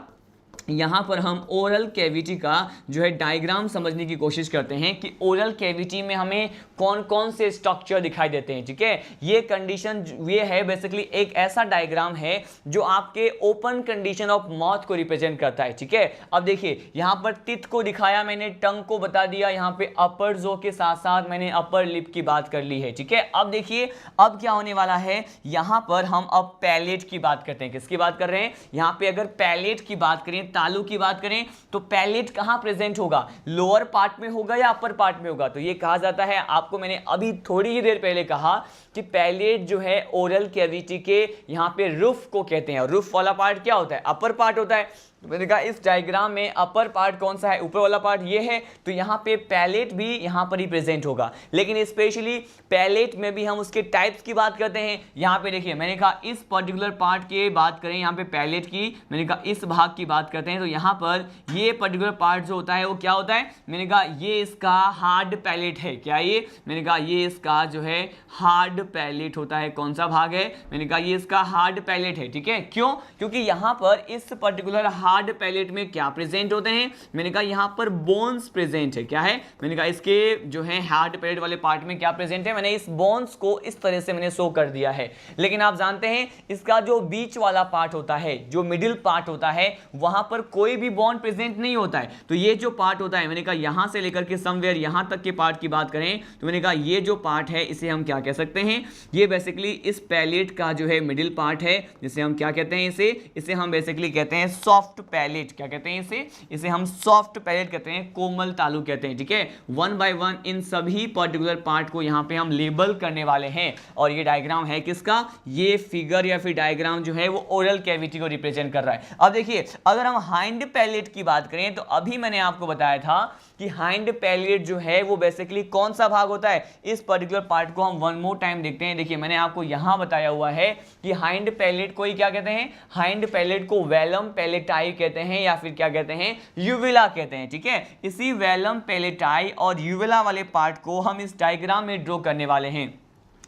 यहाँ पर हम ओरल कैविटी का जो है डायग्राम समझने की कोशिश करते हैं कि ओरल कैविटी में हमें कौन कौन से स्ट्रक्चर दिखाई देते हैं। ठीक है, ये कंडीशन ये है बेसिकली एक ऐसा डायग्राम है जो आपके ओपन कंडीशन ऑफ माउथ को रिप्रेजेंट करता है। ठीक है, अब देखिए यहाँ पर टीथ को दिखाया मैंने, टंग को बता दिया, यहाँ पे अपर जो के साथ साथ मैंने अपर लिप की बात कर ली है। ठीक है, अब देखिए अब क्या होने वाला है, यहाँ पर हम अब पैलेट की बात करते हैं। किसकी बात कर रहे हैं, यहाँ पे अगर पैलेट की बात करें, तालू की बात करें तो पैलेट कहां प्रेजेंट होगा, लोअर पार्ट में होगा या अपर पार्ट में होगा। तो ये कहा जाता है, आपको मैंने अभी थोड़ी ही देर पहले कहा कि पैलेट जो है ओरल कैविटी के यहां पे रूफ को कहते हैं, और रूफ वाला पार्ट क्या होता है, अपर पार्ट होता है। तो मैंने कहा इस डायग्राम में अपर पार्ट कौन सा है, ऊपर वाला पार्ट ये है, तो यहाँ पे पैलेट भी यहाँ पर ही प्रेजेंट होगा। लेकिन स्पेशली पैलेट में भी हम उसके टाइप्स की बात करते हैं। यहाँ पे देखिए मैंने कहा इस पर्टिकुलर पार्ट की बात करें, यहाँ पे पैलेट की, मैंने कहा इस भाग की बात करते हैं, तो यहाँ पर ये पर्टिकुलर पार्ट जो होता है वो क्या होता है, मैंने कहा ये इसका हार्ड पैलेट है। क्या ये, मैंने कहा ये इसका जो है हार्ड पैलेट होता है। कौन सा भाग है, मैंने कहा ये इसका हार्ड पैलेट है। ठीक है, क्यों, क्योंकि यहाँ पर इस पर्टिकुलर हार्ड पैलेट में क्या प्रेजेंट होते हैं, मैंने कहा यहाँ पर बोन्स प्रेजेंट है। क्या है, मैंने कहा इसके जो है हार्ड पैलेट वाले पार्ट में क्या प्रेजेंट है, मैंने इस बोन्स को इस तरह से मैंने शो कर दिया है। लेकिन आप जानते हैं इसका जो बीच वाला पार्ट होता है, जो मिडिल पार्ट होता है, वहां पर कोई भी बोन प्रेजेंट नहीं होता है। तो ये जो पार्ट होता है, मैंने कहा यहां से लेकर के समवेयर यहां तक के पार्ट की बात करें तो मैंने कहा ये जो पार्ट है इसे हम क्या कह सकते हैं, ये बेसिकली इस पैलेट का जो है मिडिल पार्ट है, जिसे हम क्या कहते हैं, इसे हम बेसिकली कहते हैं सॉफ्ट पैलेट। क्या कहते हैं इसे हम सॉफ्ट पैलेट कहते हैं, कोमल तालु कहते हैं। ठीक है, वन बाय वन इन सभी पर्टिकुलर पार्ट को यहां पे हम लेबल करने वाले हैं। और ये डायग्राम है किसका, ये फिगर या फिर डायग्राम जो है वो ओरल कैविटी को रिप्रेजेंट कर रहा है। अब देखिए अगर हम हाइंड पैलेट की बात करें तो अभी मैंने आपको बताया था कि हाइंड पैलेट जो है वो बेसिकली कौन सा भाग होता है, इस पर्टिकुलर पार्ट को हम वन मोर टाइम देखते हैं। देखिए मैंने आपको यहां बताया हुआ है कि हाइंड पैलेट को ही क्या कहते हैं, हाइंड पैलेट को वेलम पैलेटाई कहते हैं या फिर क्या कहते हैं, यूविला कहते हैं। ठीक है, इसी वेलम पैलेटाई और यूविला वाले पार्ट को हम इस डायग्राम में ड्रॉ करने वाले हैं।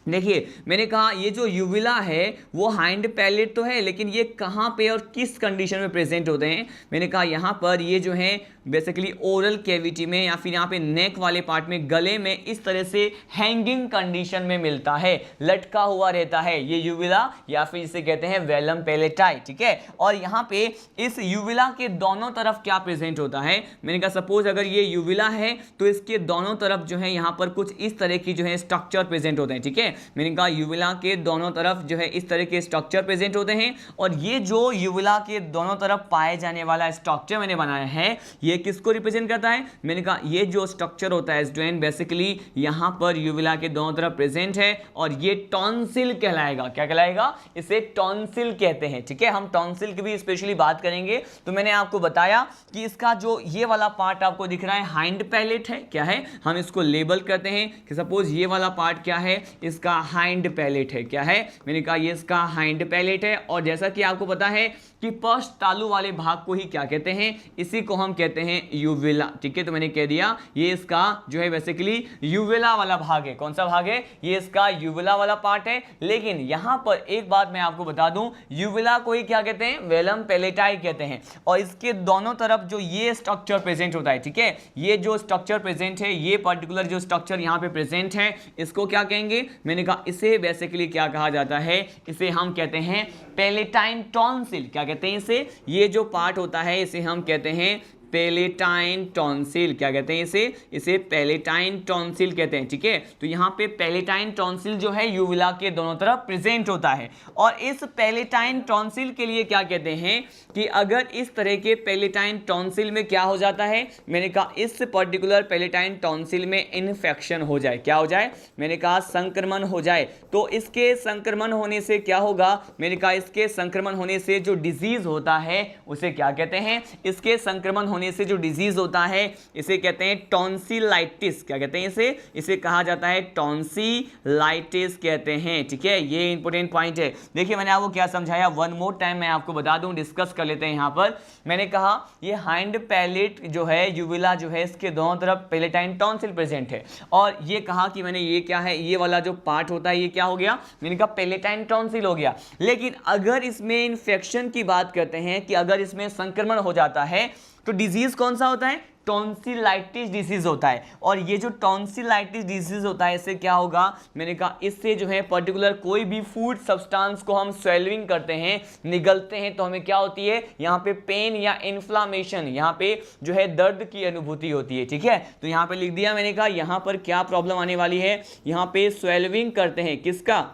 देखिए मैंने कहा ये जो यूविला है वो हाइंड पैलेट तो है, लेकिन ये कहाँ पे और किस कंडीशन में प्रेजेंट होते हैं। मैंने कहा यहाँ पर ये जो है बेसिकली ओरल कैविटी में या फिर यहाँ पे नेक वाले पार्ट में, गले में इस तरह से हैंगिंग कंडीशन में मिलता है, लटका हुआ रहता है ये यूविला या फिर इसे कहते हैं वेलम पैलेटाई। ठीक है, और यहाँ पे इस यूविला के दोनों तरफ क्या प्रेजेंट होता है, मैंने कहा सपोज अगर ये यूविला है तो इसके दोनों तरफ जो है यहाँ पर कुछ इस तरह की जो है स्ट्रक्चर प्रेजेंट होते हैं। ठीक है, मैंने कहा यूविला के दोनों तरफ जो है इस तरह के स्ट्रक्चर प्रेजेंट होते हैं, और ये जो यूविला के दोनों तरफ पाए जाने वाला स्ट्रक्चर मैंने बनाया है ये किसको रिप्रेजेंट करता है, मैंने कहा ये जो स्ट्रक्चर होता है स्टूडेंट बेसिकली यहां पर यूविला के दोनों तरफ प्रेजेंट है और ये टॉन्सिल कहलाएगा। क्या कहलाएगा, इसे टॉन्सिल कहते हैं। ठीक है, हम टॉन्सिल की भी स्पेशली बात करेंगे। तो मैंने आपको बताया कि इसका जो ये वाला पार्ट आपको दिख रहा है हाइंड पैलेट है, क्या है, हम इसको लेबल करते हैं कि सपोज ये वाला पार्ट क्या है, इसका हाइंड पैलेट है। क्या है, मैंने कहा ये इसका हाइंड पैलेट है। और जैसा कि आपको पता है कि पश्च तालु वाले भाग को ही क्या कहते हैं, इसी को हम कहते हैं यूविला। ठीक है, तो मैंने कह दिया ये इसका जो है बेसिकली यूविला वाला भाग है। कौन सा भाग है, ये इसका यूविला वाला पार्ट है। लेकिन यहां पर एक बात मैं आपको बता दूं, यूविला को ही क्या कहते हैं, वेलम पैलेटाई कहते हैं। और इसके दोनों तरफ जो ये स्ट्रक्चर प्रेजेंट होता है, ठीक है, ये जो स्ट्रक्चर प्रेजेंट है, ये पर्टिकुलर जो स्ट्रक्चर यहां पे प्रेजेंट है, इसको क्या कहेंगे, मैंने कहा इसे बेसिकली क्या कहा जाता है, इसे हम कहते हैं पैलेटाइन टॉन्सिल। क्या कहते हैं इसे, ये जो पार्ट होता है इसे हम कहते हैं पैलेटाइन टॉन्सिल। क्या कहते हैं इसे पैलेटाइन टॉन्सिल कहते हैं। ठीक है, तो यहाँ पे पैलेटाइन टॉन्सिल जो है यूविला के दोनों तरफ प्रेजेंट होता है। और इस पैलेटाइन टॉन्सिल के लिए क्या कहते हैं कि अगर इस तरह के पैलेटाइन टॉन्सिल में क्या हो जाता है, मैंने कहा इस पर्टिकुलर पैलेटाइन टॉन्सिल में इन्फेक्शन हो जाए, क्या हो जाए, मैंने कहा संक्रमण हो जाए, तो इसके संक्रमण होने से क्या होगा, मैंने कहा इसके संक्रमण होने से जो डिजीज होता है उसे क्या कहते हैं, इसके संक्रमण होने से जो डिजीज होता है इसे कहते हैं टॉन्सिलाइटिस। क्या कहते हैं इसे कहा जाता है टॉन्सिलाइटिस कहते हैं। ठीक है, ये इंपॉर्टेंट पॉइंट है। देखिए मैंने आपको क्या समझाया, वन मोर टाइम मैं आपको बता दूं, डिस्कस कर लेते हैं। यहां पर मैंने कहा ये हाइंड पैलेट जो है यूविला जो है इसके दोनों तरफ पैलेटाइन टॉन्सिल प्रेजेंट है, और ये कहा कि मैंने ये क्या है, ये वाला जो पार्ट होता है ये क्या हो गया, मैंने कहा पैलेटाइन टॉन्सिल हो गया। लेकिन अगर इसमें इन्फेक्शन की बात करते हैं कि अगर इसमें संक्रमण हो जाता है तो डिजीज कौन सा होता है, टॉन्सिलाइटिस डिसीज होता है। और ये जो टॉन्सिलाइटिस डिसीज होता है इससे क्या होगा, मैंने कहा इससे जो है पर्टिकुलर कोई भी फूड सब्सटेंस को हम स्वेलिंग करते हैं, निगलते हैं, तो हमें क्या होती है, यहाँ पे पेन या इन्फ्लामेशन, यहाँ पे जो है दर्द की अनुभूति होती है। ठीक है, तो यहाँ पे लिख दिया, मैंने कहा यहाँ पर क्या प्रॉब्लम आने वाली है, यहाँ पे स्वेलिंग करते हैं, किसका,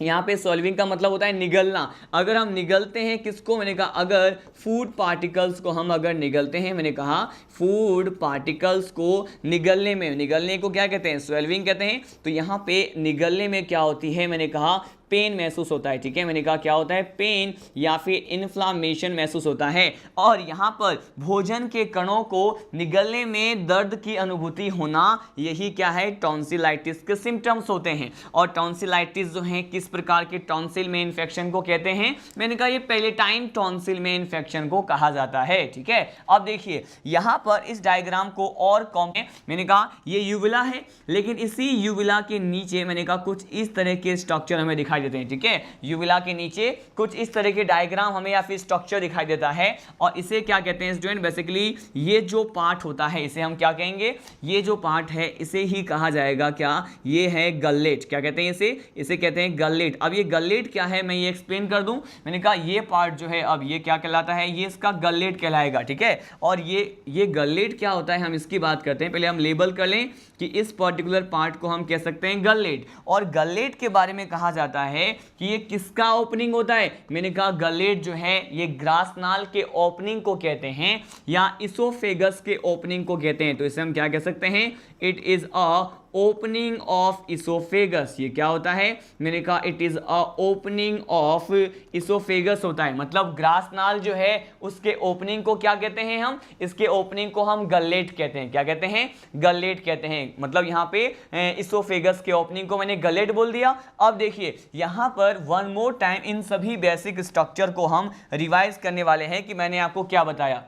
यहाँ पे सॉल्विंग का मतलब होता है निगलना। अगर हम निगलते हैं किसको, मैंने कहा अगर फूड पार्टिकल्स को हम अगर निगलते हैं, मैंने कहा फूड पार्टिकल्स को निगलने में, निगलने को क्या कहते हैं, स्वेल्विंग कहते हैं। तो यहाँ पे निगलने में क्या होती है, मैंने कहा पेन महसूस होता है। ठीक है, मैंने कहा क्या होता है, पेन या फिर इन्फ्लामेशन महसूस होता है। और यहाँ पर भोजन के कणों को निगलने में दर्द की अनुभूति होना, यही क्या है, टॉन्सिलाइटिस के सिम्टम्स होते हैं। और टॉन्सिलाइटिस जो है किस प्रकार के टॉन्सिल में इन्फेक्शन को कहते हैं, मैंने कहा ये पैलेटाइन टॉन्सिल में इन्फेक्शन को कहा जाता है। ठीक है, अब देखिए यहाँ पर इस डायग्राम को और कॉम, मैंने कहा ये यूविला है, लेकिन इसी यूविला के नीचे मैंने कहा कुछ इस तरह के स्ट्रक्चर हमें दिखाई देते हैं। ठीक है, यूविला के नीचे कुछ इस तरह के डायग्राम हमें या फिर स्ट्रक्चर दिखाई देता है, और इसे क्या कहते हैं स्टूडेंट, बेसिकली ये जो पार्ट होता है इसे हम क्या कहेंगे, ये जो पार्ट है इसे ही कहा जाएगा क्या, ये है गल्लेट। क्या कहते हैं इसे कहते हैं गल्लेट। अब ये गल्लेट क्या है मैं ये एक्सप्लेन कर दूं, मैंने कहा ये पार्ट जो है अब ये क्या कहलाता है, ये इसका गल्लेट कहलाएगा। ठीक है, और ये गल्लेट क्या होता है हम इसकी बात करते हैं, पहले हम लेबल कर लें कि इस पर्टिकुलर पार्ट को हम कह सकते हैं गल्लेट। और गल्लेट के बारे में कहा जाता है कि ये किसका ओपनिंग होता है, मैंने कहा गलेट जो है ये ग्रासनाल के ओपनिंग को कहते हैं या इसोफेगस के ओपनिंग को कहते हैं। तो इसे हम क्या कह सकते हैं, it is a opening of oesophagus. ये क्या होता है? मैंने कहा it is a opening of oesophagus होता है। मतलब ग्रास नाल जो है उसके ओपनिंग को क्या कहते हैं हम? इसके ओपनिंग को हम गलेट कहते हैं। क्या कहते हैं? गलेट कहते हैं। मतलब यहाँ पे इसोफेगस के ओपनिंग को मैंने गलेट बोल दिया। अब देखिए यहाँ पर वन मोर टाइम इन सभी बेसिक स्ट्रक्चर को हम रिवाइज करने वाले हैं कि मैंने आपको क्या बताया।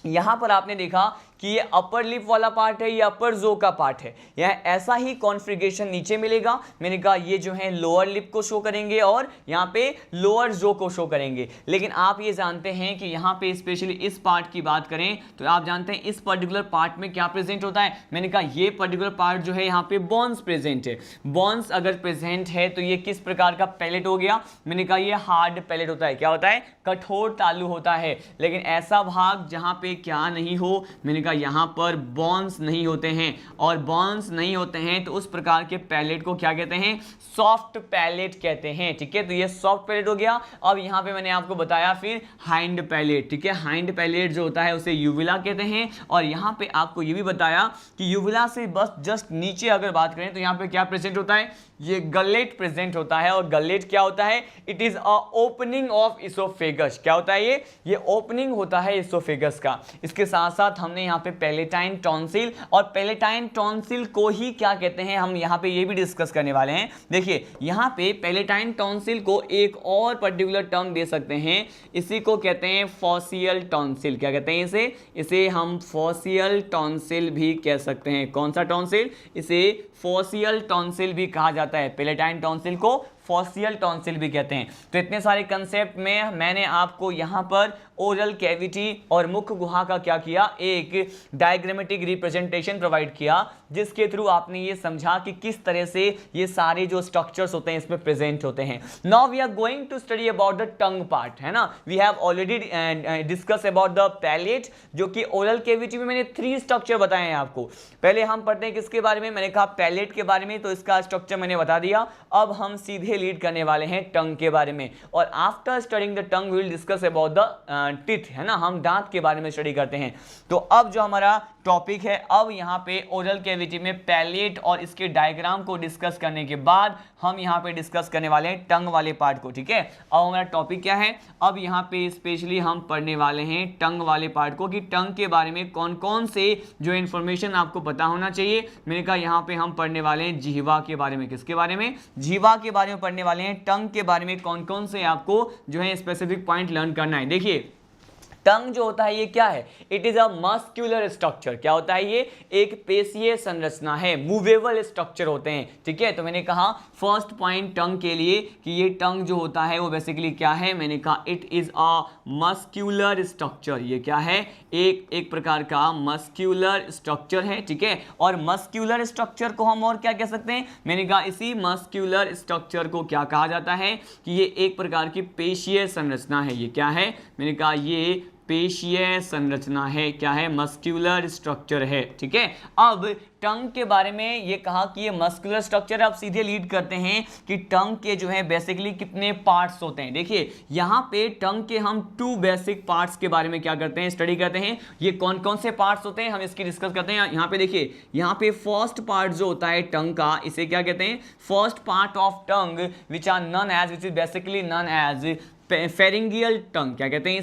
यहां पर आपने देखा कि ये अपर लिप वाला पार्ट है, ये अपर जो का पार्ट है। यह ऐसा ही कॉन्फ़िगरेशन नीचे मिलेगा। मैंने कहा ये जो है लोअर लिप को शो करेंगे और यहाँ पे लोअर जो को शो करेंगे। लेकिन आप ये जानते हैं कि यहाँ पे स्पेशली इस पार्ट की बात करें तो आप जानते हैं इस पर्टिकुलर पार्ट में क्या प्रेजेंट होता है। मैंने कहा ये पर्टिकुलर पार्ट जो है यहाँ पे बॉन्स प्रेजेंट है। बॉन्स अगर प्रेजेंट है तो ये किस प्रकार का पैलेट हो गया? मैंने कहा ये हार्ड पैलेट होता है। क्या होता है? कठोर तालु होता है। लेकिन ऐसा भाग जहाँ पे क्या नहीं हो, मैंने कहा यहाँ पर बॉन्स नहीं होते हैं। और बॉन्स नहीं होते हैं तो उस प्रकार के पैलेट को क्या कहते हैं? सॉफ्ट पैलेट कहते हैं। ठीक है, तो ये सॉफ्ट पैलेट हो गया। अब यहाँ पे मैंने आपको बताया फिर हाइंड पैलेट। ठीक है, हाइंड पैलेट जो होता है उसे यूविला कहते हैं। और यहाँ पे आपको ये भी बताया कि यूविला से बस जस्ट नीचे अगर बात करें तो यहाँ पे क्या प्रेजेंट होता है? ये गलेट प्रेजेंट होता है। और गलेट क्या होता है? It is a opening of oesophagus. क्या होता है ये ओपनिंग होता है इसोफेगस का। इसके साथ साथ हमने यहाँ पे पैलेटाइन टॉन्सिल, और पैलेटाइन टॉन्सिल को ही क्या कहते हैं हम यहाँ पे ये भी डिस्कस करने वाले हैं। देखिए यहाँ पे पैलेटाइन टॉन्सिल को एक और पर्टिकुलर टर्म दे सकते हैं, इसी को कहते हैं फॉसियल टॉन्सिल। क्या कहते हैं इसे हम फॉसियल टॉन्सिल भी कह सकते हैं। कौन सा टॉन्सिल? इसे फॉसियल टॉन्सिल भी कहा जाता है। पैलेटाइन टॉन्सिल को फॉसियल टॉन्सिल भी कहते हैं। तो इतने सारे कंसेप्ट में मैंने आपको यहाँ पर ओरल कैविटी और मुख गुहा का क्या किया? एक डायग्रामेटिक रिप्रेजेंटेशन प्रोवाइड किया, जिसके थ्रू आपने ये समझा कि किस तरह से ये सारे जो स्ट्रक्चर्स होते हैं इसमें प्रेजेंट होते हैं। Now we are going to study about the tongue part, है ना। We have already discuss about the palate, जो कि ओरल कैविटी में मैंने 3 स्ट्रक्चर बताए हैं आपको। पहले हम पढ़ते हैं किसके बारे में? मैंने कहा पैलेट के बारे में, तो इसका स्ट्रक्चर मैंने बता दिया। अब हम सीधे लीड करने वाले हैं टंग के बारे में। और after studying the tongue we will discuss about the teeth, है ना। हम दांत के बारे में स्टडी करते हैं। तो अब जो हमारा टॉपिक है, अब यहाँ पे ओरल कैविटी में पैलेट और इसके डायग्राम को डिस्कस करने के बाद हम यहाँ पे डिस्कस करने वाले हैं टंग वाले पार्ट को। ठीक है, अब हमारा टॉपिक क्या है? अब यहाँ पे स्पेशली हम पढ़ने वाले हैं टंग वाले पार्ट को, कि टंग के बारे में कौन कौन से जो इन्फॉर्मेशन आपको पता होना चाहिए। मैंने कहा यहाँ पे हम पढ़ने वाले हैं जिह्वा के बारे में। किसके बारे में? जिह्वा के बारे में पढ़ने वाले हैं। टंग के बारे में कौन कौन से आपको जो है स्पेसिफिक पॉइंट लर्न करना है। देखिए टंग जो होता है ये क्या है? It is a muscular structure. क्या होता है ये? एक पेशीय संरचना है, मूवेबल स्ट्रक्चर होते हैं। ठीक है, तो मैंने कहा फर्स्ट पॉइंट टंग के लिए कि ये टंग जो होता है वो बेसिकली क्या है? मैंने कहा it is a muscular structure. ये क्या है? एक प्रकार का मस्क्यूलर स्ट्रक्चर है। ठीक है, और मस्क्यूलर स्ट्रक्चर को हम और क्या कह सकते हैं? मैंने कहा इसी मस्क्यूलर स्ट्रक्चर को क्या कहा जाता है? कि ये एक प्रकार की पेशीय संरचना है। ये क्या है? मैंने कहा ये पेशीय संरचना है। क्या है? मस्क्यूलर स्ट्रक्चर है। ठीक है, अब टंग के बारे में ये कहा कि ये मस्कुलर स्ट्रक्चर। अब सीधे लीड करते हैं कि टंग के जो है बेसिकली कितने पार्ट्स होते हैं। देखिए यहाँ पे टंग के हम 2 बेसिक पार्ट्स के बारे में क्या करते हैं? स्टडी करते हैं। ये कौन कौन से पार्ट्स होते हैं हम इसकी डिस्कस करते हैं। यहाँ पे देखिए, यहाँ पे फर्स्ट पार्ट जो होता है टंग का, इसे क्या कहते हैं? First part of tongue which are none age, which is basically none age pharyngeal tongue. क्या कहते हैं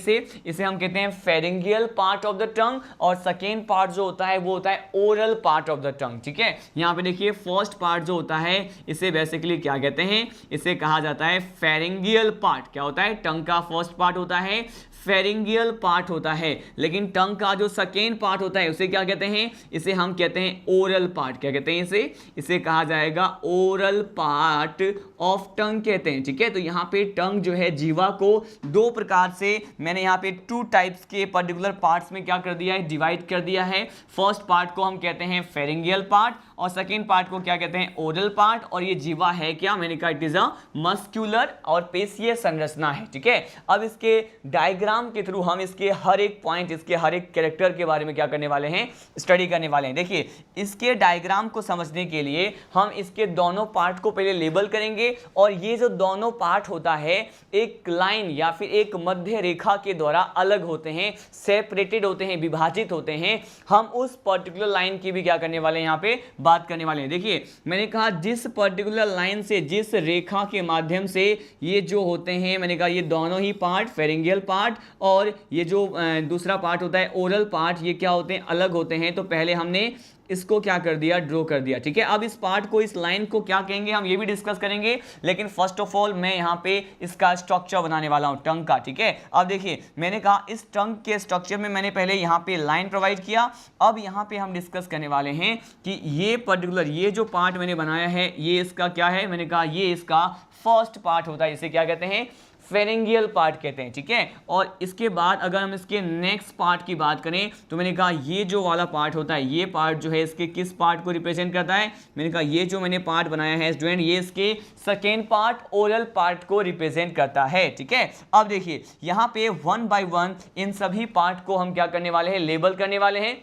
इसे हम कहते हैं pharyngeal part of the tongue. और सेकेंड पार्ट जो होता है वो होता है oral part of the tongue. ठीक है, यहाँ पे देखिए फर्स्ट पार्ट जो होता है इसे बेसिकली क्या कहते हैं? इसे कहा जाता है फेरिंगियल पार्ट। क्या होता है? टंग का फर्स्ट पार्ट होता है फेरिंगियल पार्ट होता है। लेकिन टंग का जो सेकेंड पार्ट होता है उसे क्या कहते हैं? इसे हम कहते हैं ओरल पार्ट। क्या कहते हैं इसे कहा जाएगा ओरल पार्ट ऑफ टंग कहते हैं। ठीक है, तो यहाँ पे टंग जो है जीवा को 2 प्रकार से मैंने यहाँ पे 2 टाइप्स के पर्टिकुलर पार्ट्स में क्या कर दिया है? डिवाइड कर दिया है। फर्स्ट पार्ट को हम कहते हैं फेरिंगियल पार्ट और सेकेंड पार्ट को क्या कहते हैं? Oral part. और ये जीवा है क्या? मैंने कहा इट इज अ मस्क्यूलर और पेशीय संरचना है। ठीक है, अब इसके डायग्राम के थ्रू हम इसके हर एक पॉइंट, इसके हर एक कैरेक्टर के बारे में क्या करने वाले हैं? स्टडी करने वाले हैं। देखिए इसके डायग्राम को समझने के लिए हम इसके दोनों पार्ट को पहले लेबल करेंगे। और ये जो दोनों पार्ट होता है एक लाइन या फिर एक मध्य रेखा के द्वारा अलग होते हैं, सेपरेटेड होते हैं, विभाजित होते हैं। हम उस पर्टिकुलर लाइन की भी क्या करने वाले हैं? यहाँ पे बात करने वाले हैं। देखिए मैंने कहा जिस पर्टिकुलर लाइन से, जिस रेखा के माध्यम से ये जो होते हैं, मैंने कहा ये दोनों ही पार्ट, फेरिंगियल पार्ट और ये जो दूसरा पार्ट होता है ओरल पार्ट, ये क्या होते हैं, अलग होते हैं। तो पहले हमने इसको क्या कर दिया, ड्रॉ कर दिया। ठीक है, अब इस पार्ट को, इस लाइन को क्या कहेंगे हम ये भी डिस्कस करेंगे, लेकिन फर्स्ट ऑफ ऑल मैं यहाँ पे इसका स्ट्रक्चर बनाने वाला हूँ टंग का। ठीक है, अब देखिए मैंने कहा इस टंग के स्ट्रक्चर में मैंने पहले यहाँ पे लाइन प्रोवाइड किया। अब यहाँ पे हम डिस्कस करने वाले हैं कि ये पर्टिकुलर, ये जो पार्ट मैंने बनाया है ये इसका क्या है, मैंने कहा ये इसका फर्स्ट पार्ट होता है, इसे क्या कहते हैं, फेरिंगियल पार्ट कहते हैं। ठीक है, और इसके बाद अगर हम इसके नेक्स्ट पार्ट की बात करें तो मैंने कहा ये जो वाला पार्ट होता है, ये पार्ट जो है इसके किस पार्ट को रिप्रेजेंट करता है, मैंने कहा ये जो मैंने पार्ट बनाया है स्टूडेंट, ये इसके सेकेंड पार्ट ओरल पार्ट को रिप्रेजेंट करता है। ठीक है, अब देखिए यहाँ पे वन बाय वन इन सभी पार्ट को हम क्या करने वाले हैं, लेबल करने वाले हैं।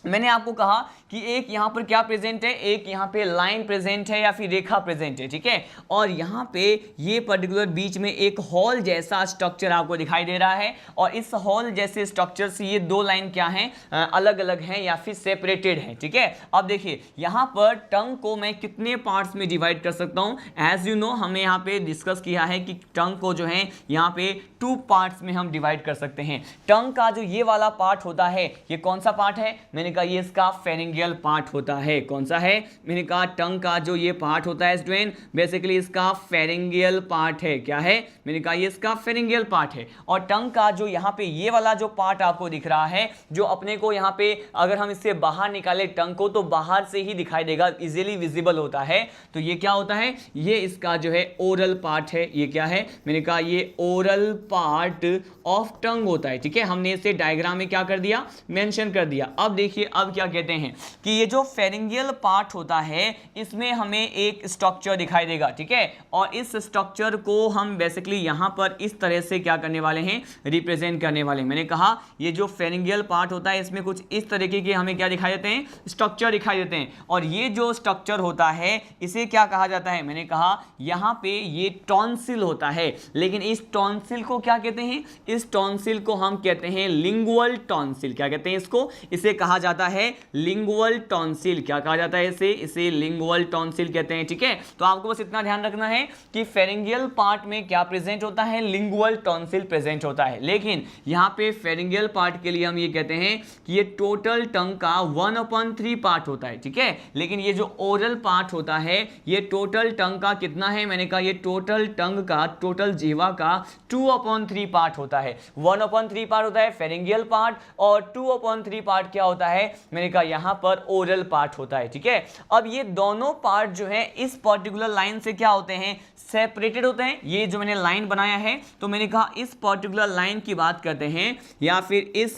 मैंने आपको कहा कि एक यहाँ पर क्या प्रेजेंट है, एक यहाँ पे लाइन प्रेजेंट है या फिर रेखा प्रेजेंट है। ठीक है, और यहाँ पे ये पर्टिकुलर बीच में एक हॉल जैसा स्ट्रक्चर आपको दिखाई दे रहा है, और इस हॉल जैसे स्ट्रक्चर से ये दो लाइन क्या हैं, अलग अलग हैं या फिर सेपरेटेड हैं। ठीक है, अब देखिए यहाँ पर टंग को मैं कितने पार्ट्स में डिवाइड कर सकता हूँ। एज यू नो हमने यहाँ पे डिस्कस किया है कि टंग को जो है यहाँ पे 2 पार्ट्स में हम डिवाइड कर सकते हैं। टंग का जो ये वाला पार्ट होता है, ये कौन सा पार्ट है, मैंने कहा ये इसका फेरिंगियल पार्ट होता है। कौन सा है, मैंने कहा टंग का जो ये पार्ट होता है स्टूडेंट, बेसिकली इसका फेरिंगियल पार्ट है। क्या है, मैंने कहा ये इसका फेरिंगियल पार्ट है। और टंग का जो यहाँ पे ये वाला जो पार्ट आपको दिख रहा है, जो अपने को यहाँ पे अगर हम इससे बाहर निकाले टंग को तो बाहर से ही दिखाई देगा, इजीली विजिबल होता है। तो ये क्या होता है, ये इसका जो है ओरल पार्ट है। ये क्या है, मैंने कहा ये ओरल पार्ट ऑफ टंग होता है। ठीक है, हमने इसे डायग्राम में क्या कर दिया, मेंशन कर दिया। अब देखिए अब क्या कहते हैं कि ये जो फेरिंगियल पार्ट होता है इसमें हमें एक स्ट्रक्चर दिखाई देगा। ठीक है, और इस स्ट्रक्चर को हम बेसिकली यहां पर इस तरह से क्या करने वाले हैं, रिप्रेजेंट करने वाले हैं। मैंने कहा ये जो फेरिंगियल पार्ट होता है इसमें कुछ इस तरीके के हमें क्या दिखाई देते हैं, स्ट्रक्चर दिखाई देते हैं। और ये जो स्ट्रक्चर होता है इसे क्या कहा जाता है, मैंने कहा यहां पे ये टॉन्सिल होता है। लेकिन इस टॉन्सिल को क्या कहते हैं, इस टॉन्सिल को हम कहते हैं लिंगुअल टॉन्सिल। क्या कहते हैं इसको, इसे कहा जाता है लिंगुअल टॉन्सिल। क्या कहा जाता है इसे लिंगुअल टॉन्सिल कहते हैं। ठीक है, तो आपको बस इतना ध्यान रखना है कि फेरिंगियल पार्ट में क्या प्रेजेंट होता है, लिंगुअल टॉन्सिल प्रेजेंट होता है। लेकिन यहाँ पे फेरिंगियल पार्ट के लिए हम ये कहते हैं कि ये टोटल टंग का 1/3 पार्ट होता है। ठीक है, लेकिन ये जो ओरल पार्ट होता है ये टोटल टंग का कितना है, मैंने कहा ये टोटल टंग का, टोटल जीवा का 2/3 पार्ट होता है। 1/3 पार्ट होता है फेरिंगियल पार्ट और 2/3 पार्ट क्या होता है, मैंने कहा यहां पर ओरल पार्ट होता है। ठीक है, अब ये दोनों पार्ट जो है इस पर्टिकुलर लाइन से क्या होते हैं, सेपरेटेड होते हैं। ये जो मैंने लाइन बनाया है तो मैंने कहा इस पर्टिकुलर लाइन की बात करते हैं या फिर इस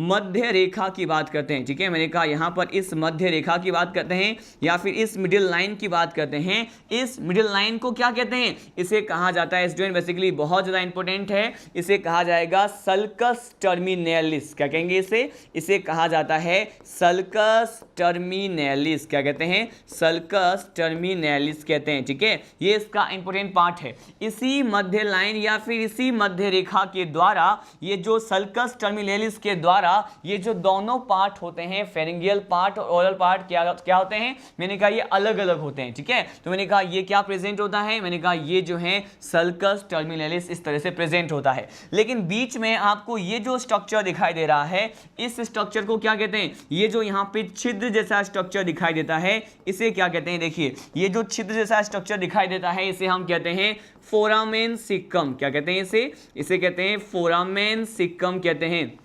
मध्य रेखा की बात करते हैं। ठीक है, मैंने कहा यहां पर इस मध्य रेखा की बात करते हैं या फिर इस मिडिल लाइन की बात करते हैं। इस मिडिल लाइन को क्या कहते हैं, इसे कहा जाता है स्टूडेंट, बेसिकली बहुत ज्यादा इंपॉर्टेंट है, इसे कहा जाएगा सल्कस टर्मिनेलिस। क्या कहेंगे इसे कहा जाता है सल्कस टर्मिनेलिस। क्या कहते हैं, सल्कस टर्मिनेलिस कहते हैं। ठीक है, ये इसका इंपॉर्टेंट पार्ट है। इसी मध्य लाइन या फिर इसी मध्य रेखा के द्वारा, ये जो सल्कस टर्मिनेलिस के द्वारा ये जो दोनों पार्ट होते हैं, फेरिंगियल पार्ट और ओरल पार्ट क्या होते हैं, मैंने कहा ये अलग अलग होते हैं। ठीक है, तो मैंने कहा ये क्या प्रेजेंट होता है, मैंने कहा ये जो है सल्कस टर्मिनेलिस इस तरह से प्रेजेंट होता है। लेकिन बीच में आपको ये जो स्ट्रक्चर दिखाई दे रहा है, इस स्ट्रक्चर को क्या कहते हैं, ये जो यहाँ पे छिद्र जैसा स्ट्रक्चर दिखाई देता है इसे क्या कहते हैं, देखिए ये जो छिद्र जैसा स्ट्रक्चर दिखाई देता है इसे हम कहते हैं फोरामेन सिक्कम। क्या कहते हैं इसे कहते हैं फोरामेन सिक्कम कहते हैं।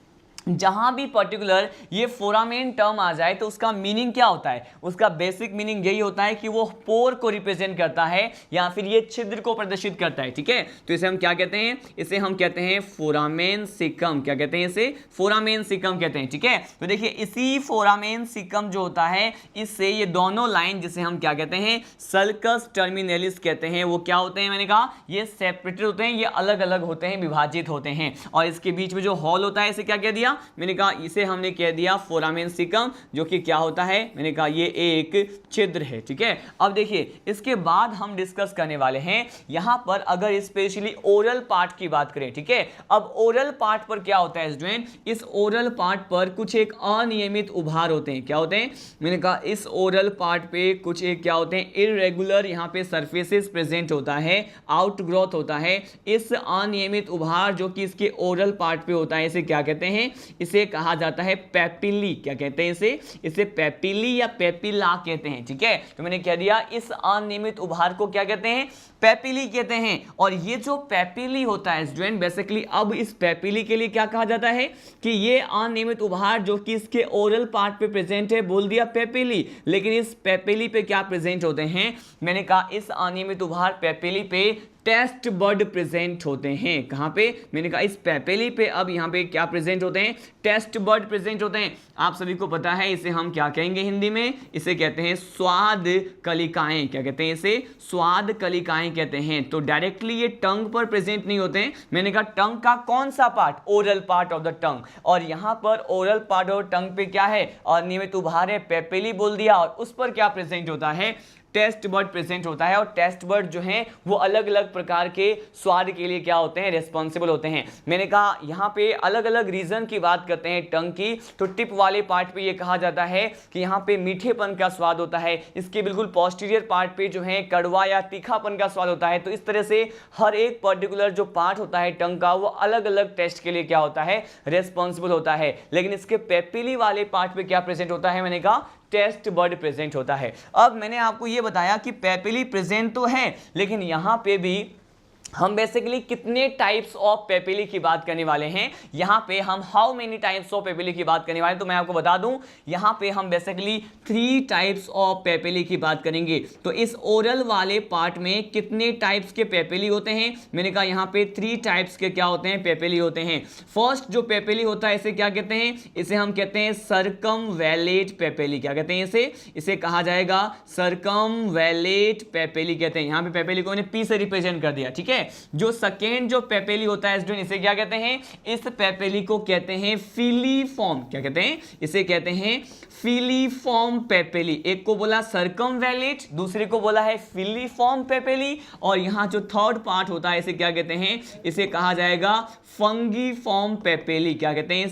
जहां भी पर्टिकुलर ये फोरामेन टर्म आ जाए तो उसका मीनिंग क्या होता है, उसका बेसिक मीनिंग यही होता है कि वो पोर को रिप्रेजेंट करता है या फिर ये छिद्र को प्रदर्शित करता है। ठीक है, तो इसे हम क्या कहते हैं, इसे हम कहते हैं फोरामेन सिक्कम। क्या कहते हैं इसे, फोरामेन सिक्कम कहते हैं। ठीक है, तो देखिए इसी फोरामेन सिक्कम जो होता है इससे ये दोनों लाइन जिसे हम क्या कहते हैं सल्कस टर्मिनेलिस कहते हैं, वो क्या होते हैं, मैंने कहा ये सेपरेटेड होते हैं, ये अलग अलग होते हैं, विभाजित होते हैं। और इसके बीच में जो हॉल होता है इसे क्या कह दिया, मैंने कहा इसे हमने कह दिया फोरामेन सिकम, जो कि क्या होता है, मैंने कहा ये एक छिद्र है। ठीक है, अब देखिए इसके बाद हम डिस्कस करने वाले हैं यहां पर अगर स्पेशली ओरल पार्ट की बात करें। ठीक है, अब ओरल पार्ट पर क्या होता है स्टूडेंट, इस ओरल पार्ट पर कुछ एक अनियमित उभार होते हैं। क्या होते हैं, मैंने कहा इस ओरल पार्ट पे कुछ एक क्या होते हैं, इरेगुलर यहाँ पे सरफेसेस प्रेजेंट होता है, आउटग्रोथ होता है। इस अनियमित उभार जो कि इसके ओरल पार्ट पे होता है, इसे क्या कहते हैं, इसे कहा जाता है पेपिली। क्या कहते हैं इसे पेपिली या पेपिला कहते हैं। ठीक है, तो मैंने कह दिया इस अनियमित उभार को क्या कहते हैं, पेपिली कहते हैं। और ये जो पेपिली होता है स्टूडेंट, बेसिकली अब इस पेपिली के लिए क्या कहा जाता है कि ये अनियमित उभार जो कि इसके ओरल पार्ट पे प्रेजेंट है, बोल दिया पेपिली, लेकिन इस पेपिली पे क्या प्रेजेंट होते हैं, मैंने कहा इस अनियमित उभार पेपिली पे टेस्ट बर्ड प्रेजेंट होते हैं। कहां पे, मैंने कहा इस पेपिली पे अब यहां पे क्या प्रेजेंट होते हैं, टेस्ट बर्ड प्रेजेंट होते हैं। आप सभी को पता है इसे हम क्या कहेंगे हिंदी में, इसे कहते हैं स्वाद कलिकाएं। क्या कहते हैं इसे, स्वाद कलिकाएं कहते हैं। तो डायरेक्टली ये टंग पर प्रेजेंट नहीं होते हैं। मैंने कहा टंग का कौन सा part, oral part of the tongue, और यहां पर ओरल पार्ट और टंग पे क्या है, अनियमित उभार है, पेपिली बोल दिया, और उस पर क्या प्रेजेंट होता है, टेस्ट बर्ड प्रेजेंट होता है। और टेस्ट बर्ड जो हैं वो अलग अलग प्रकार के स्वाद के लिए क्या होते हैं, रिस्पॉन्सिबल होते हैं। मैंने कहा यहाँ पे अलग अलग रीजन की बात करते हैं टंग की, तो टिप वाले पार्ट पे ये कहा जाता है कि यहाँ पे मीठेपन का स्वाद होता है, इसके बिल्कुल पोस्टीरियर पार्ट पे जो है कड़वा या तीखापन का स्वाद होता है। तो इस तरह से हर एक पर्टिकुलर जो पार्ट होता है टंग का, वो अलग अलग टेस्ट के लिए क्या होता है, रिस्पॉन्सिबल होता है। लेकिन इसके पेपिली वाले पार्ट पे क्या प्रेजेंट होता है, मैंने कहा टेस्ट बर्ड प्रेजेंट होता है। अब मैंने आपको यह बताया कि पेपिली प्रेजेंट तो है, लेकिन यहां पे भी हम बेसिकली कितने टाइप्स ऑफ पेपिली की बात करने वाले हैं, यहां पे हम how many types of papillae की बात करने वाले हैं। तो मैं आपको बता दूं यहां पे हम बेसिकली 3 टाइप्स ऑफ पेपिली की बात करेंगे। तो इस ओरल वाले पार्ट में कितने टाइप्स के पेपिली होते हैं, मैंने कहा यहां पे 3 टाइप्स के क्या होते हैं, पेपिली होते हैं। फर्स्ट जो पेपिली होता है इसे क्या कहते हैं, इसे हम कहते हैं सर्कमवैलेट पेपिली। क्या कहते हैं इसे कहा जाएगा सर्कमवैलेट पेपिली कहते हैं। यहां पे पेपिली को मैंने पी से रिप्रेजेंट कर दिया। ठीक है, जो सेकेंड जो पेपिली होता है स्टूडेंट, इसे क्या कहते हैं, इस पेपिली को कहते हैं फिलीफॉर्म। क्या कहते हैं, इसे कहते हैं फिलीफॉर्म पेपिली। एक को बोला सर्कमवैलेट, दूसरे को बोला है फिलीफॉर्म पेपिली, और यहां जो थर्ड पार्ट होता है इसे क्या कहते हैं, इसे कहा जाएगा फंगीफॉर्म पेपिली। क्या कहते हैं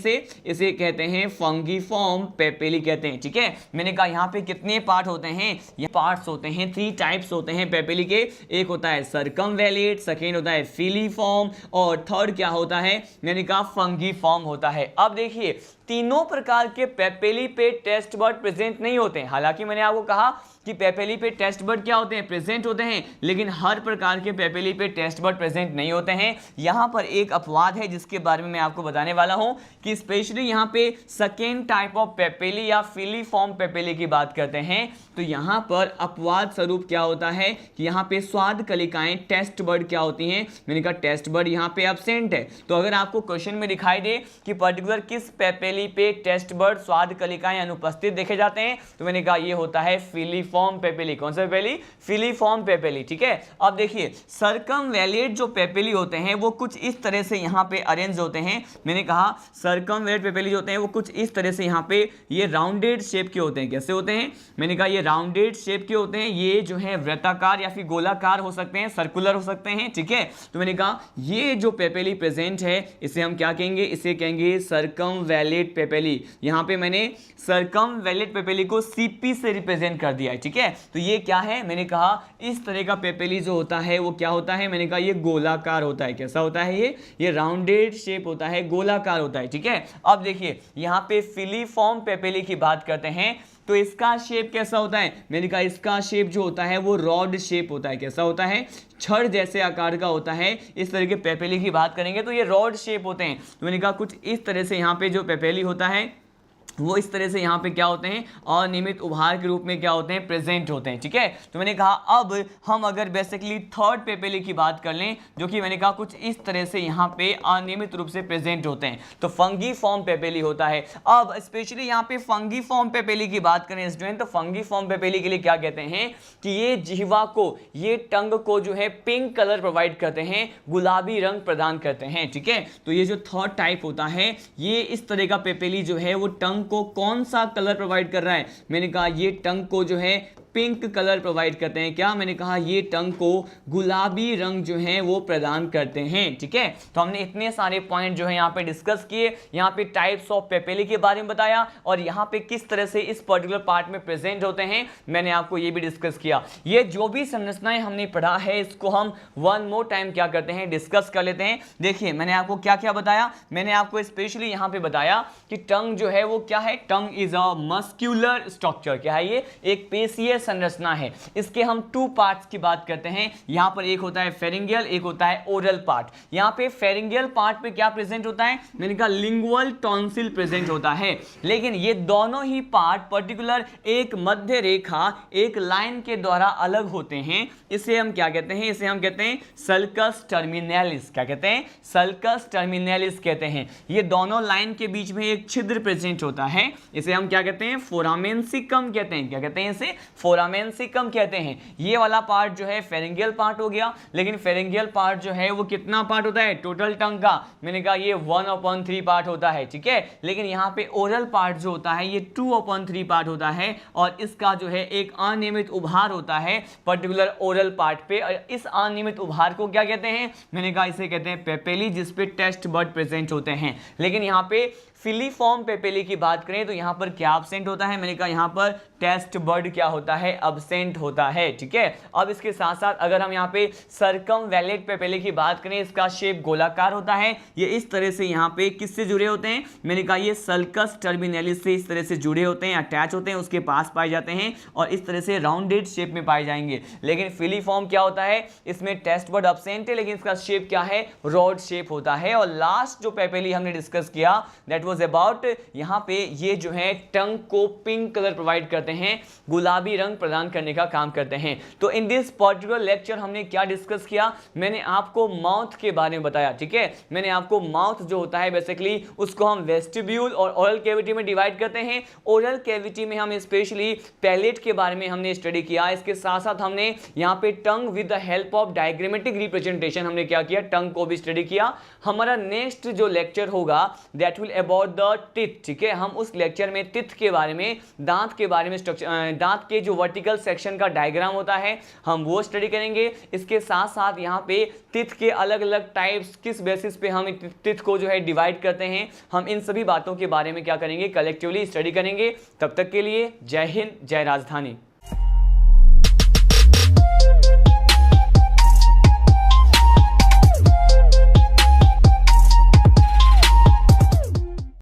इसे कहते हैं फंगीफॉर्म पेपिली कहते हैं। ठीक है, मैंने कहा यहां पे कितने पार्ट होते हैं, ये पार्ट्स होते हैं, 3 टाइप्स होते हैं पेपिली के। एक होता है सर्कमवैलेट, सेकेंड होता है फिलीफॉर्म, और थर्ड क्या होता है, मैंने कहा फंगीफॉर्म होता है। अब देखिए तीनों प्रकार के पेपिली पे टेस्ट बर्ड प्रेजेंट नहीं होते हैं। हालांकि मैंने आपको कहा कि पेपिली पे टेस्ट बर्ड क्या होते हैं, प्रेजेंट होते हैं, लेकिन हर प्रकार के पेपिली पे टेस्ट बर्ड प्रेजेंट नहीं होते हैं। यहां पर एक अपवाद है जिसके बारे में मैं आपको बताने वाला हूं कि स्पेशली यहां पे सेकेंड टाइप ऑफ पेपिली या फिलीफॉर्म पेपिली की बात करते हैं, तो यहां पर अपवाद स्वरूप क्या होता है कि यहां पे स्वाद कलिकाएं टेस्ट बर्ड क्या होती हैं, मैंने कहा टेस्ट बर्ड यहां पे एब्सेंट है। तो अगर आपको क्वेश्चन में दिखाई दे कि पर्टिकुलर किस पेपिली पे टेस्ट बर्ड स्वाद कलिकाएं अनुपस्थित देखे जाते हैं, तो मैंने कहा यह होता है फिलीफॉर्म पेपिली। कौन सा पेपिली, फिलीफॉर्म पेपिली। ठीक है, अब देखिए सर्कमवैलेट जो पेपिली होते हैं वो कुछ इस तरह से यहां पे अरेंज होते हैं। मैंने कहा सर्कमवैलेट पेपिली जो होते हैं वो कुछ इस तरह से यहां पे ये राउंडेड शेप के होते हैं। कैसे होते हैं, मैंने कहा ये राउंडेड शेप के होते हैं, ये जो है वृत्ताकार या फिर गोलाकार हो सकते हैं, सर्कुलर हो सकते हैं। ठीक है, तो मैंने कहा ये जो पेपिली प्रेजेंट है इसे हम क्या कहेंगे, इसे कहेंगे सर्कमवैलेट पेपिली। यहां पे मैंने सर्कमवैलेट पेपिली को सीपी से रिप्रेजेंट कर दिया है। ठीक है, तो ये क्या है, मैंने कहा इस तरह का पेपिली जो होता है वो क्या होता है, मैंने कहा ये गोलाकार होता है। कैसा होता है ये राउंडेड शेप होता है, गोलाकार होता है। ठीक है, अब देखिए यहां पे फिलीफॉर्म पेपिली की बात करते हैं तो इसका शेप कैसा होता है, मैंने कहा इसका शेप जो होता है वो रॉड शेप होता है। कैसा होता है, छड़ जैसे आकार का होता है। इस तरह के पेपिली की बात करेंगे तो ये रॉड शेप होते हैं। तो मैंने कहा कुछ इस तरह से यहाँ पे जो पेपिली होता है वो इस तरह से यहाँ पे क्या होते हैं, अनियमित उभार के रूप में क्या होते हैं, प्रेजेंट होते हैं। ठीक है, तो मैंने कहा अब हम अगर बेसिकली थर्ड पेपेली की बात कर लें, जो कि मैंने कहा कुछ इस तरह से यहाँ पे अनियमित रूप से प्रेजेंट होते हैं, तो फंगी फॉर्म पेपेली होता है। अब स्पेशली यहाँ पे फंगी फॉर्म पेपेली की बात करें स्टूडेंट, तो फंगी फॉर्म पेपेली के लिए क्या कहते हैं कि ये जिह्वा को, ये टंग को जो है पिंक कलर प्रोवाइड करते हैं, गुलाबी रंग प्रदान करते हैं। ठीक है, तो ये जो थर्ड टाइप होता है, ये इस तरह का पेपेली जो है वो टंग को कौन सा कलर प्रोवाइड कर रहा है, मैंने कहा ये टंग को जो है पिंक कलर प्रोवाइड करते हैं। क्या, मैंने कहा ये टंग को गुलाबी रंग जो है वो प्रदान करते हैं। ठीक है, तो हमने इतने सारे पॉइंट जो है यहाँ पे डिस्कस किए, यहाँ पे टाइप्स ऑफ पेपेली के बारे में बताया, और यहाँ पे किस तरह से इस पर्टिकुलर पार्ट में प्रेजेंट होते हैं मैंने आपको ये भी डिस्कस किया। ये जो भी संरचनाएं हमने पढ़ा है इसको हम वन मोर टाइम क्या करते हैं, डिस्कस कर लेते हैं। देखिए मैंने आपको क्या क्या बताया, मैंने आपको स्पेशली यहाँ पे बताया कि टंग जो है वो क्या है, tongue is a muscular structure. क्या है ये, एक पेशीय संरचना है। इसके हम टू पार्ट्स की बात करते हैं, यहां पर एक होता है फेरिंगियल, एक होता है ओरल पार्ट। यहां पे फेरिंगियल पार्ट पे क्या प्रेजेंट होता है, मैंने कहा लिंगुअल टॉन्सिल प्रेजेंट होता है। लेकिन ये दोनों ही पार्ट पर्टिकुलर एक मध्य रेखा, एक लाइन के द्वारा अलग होते हैं। इसे हम क्या कहते हैं, इसे हम कहते हैं सल्कस टर्मिनेलिस। क्या कहते हैं, सल्कस टर्मिनेलिस कहते हैं। ये दोनों लाइन के बीच में एक छिद्र प्रेजेंट होता है, इसे हम क्या कहते हैं, फोरामेंसिकम कहते हैं। क्या कहते हैं, इसे फोरामेंसिकम कहते हैं। ये वाला पार्ट जो है फेरिंगियल पार्ट हो गया, लेकिन फेरिंगियल पार्ट जो है वो कितना पार्ट होता है टोटल टंग का, मैंने कहा ये 1/3 पार्ट होता है। ठीक है, लेकिन यहाँ पे ओरल पार्ट जो होता है ये 2/3 पार्ट होता है, और इसका जो है एक अनियमित उभार होता है पर्टिकुलर ओरल पार्ट पे। और इस अनियमित उभार को क्या कहते हैं, मैंने कहा इसे कहते हैं पेपेली, जिसपे टेस्ट बर्ड प्रेजेंट होते हैं। लेकिन यहाँ पे फिलीफॉर्म पेपेली की बात करें तो यहाँ पर क्या एब्सेंट होता है, मैंने कहा यहाँ पर टेस्ट बर्ड क्या होता है, एब्सेंट होता है। ठीक है, अब इसके साथ साथ अगर हम यहाँ पे सर्कमवैलेट पेपेली की बात करें, इसका शेप गोलाकार होता है। ये इस तरह से यहाँ पे किससे जुड़े होते हैं, मैंने कहा ये सल्कस टर्मिनेलिस से इस तरह से जुड़े होते हैं, अटैच होते हैं, उसके पास पाए जाते हैं, और इस तरह से राउंडेड शेप में पाए जाएंगे। लेकिन फिलीफॉर्म क्या होता है, इसमें टेस्ट बर्ड एब्सेंट है, लेकिन इसका शेप क्या है, रॉड शेप होता है। और लास्ट जो पेपेली हमने डिस्कस किया दैट वाज अबाउट, यहाँ पे ये जो है टंग को पिंक कलर प्रोवाइड करते हैं, गुलाबी रंग प्रदान करने का काम करते हैं। तो इन दिस पर्टिकुलर लेक्चर हमने क्या डिस्कस किया, मैंने आपको माउथ के बारे में बताया। ठीक है, मैंने आपको माउथ जो होता है बेसिकली उसको हम वेस्टिब्यूल और ओरल कैविटी में डिवाइड करते हैं। ओरल कैविटी में हम स्पेशली पैलेट के बारे में हमने स्टडी किया। इसके साथ साथ हमने यहाँ पे tongue with the help of diagrammatic representation हमने क्या किया, टंग को भी स्टडी किया। हमारा नेक्स्ट जो लेक्चर होगा that will about the teeth. ठीक है, हम उस लेक्चर में टीथ के बारे में, दांत के बारे में, दांत के जो वर्टिकल सेक्शन का डायग्राम होता है हम वो स्टडी करेंगे। इसके साथ साथ यहाँ पे टीथ के अलग अलग टाइप्स, किस बेसिस पे हम टीथ को जो है डिवाइड करते हैं, हम इन सभी बातों के बारे में क्या करेंगे, कलेक्टिवली स्टडी करेंगे। तब तक के लिए जय हिंद, जय राजधानी।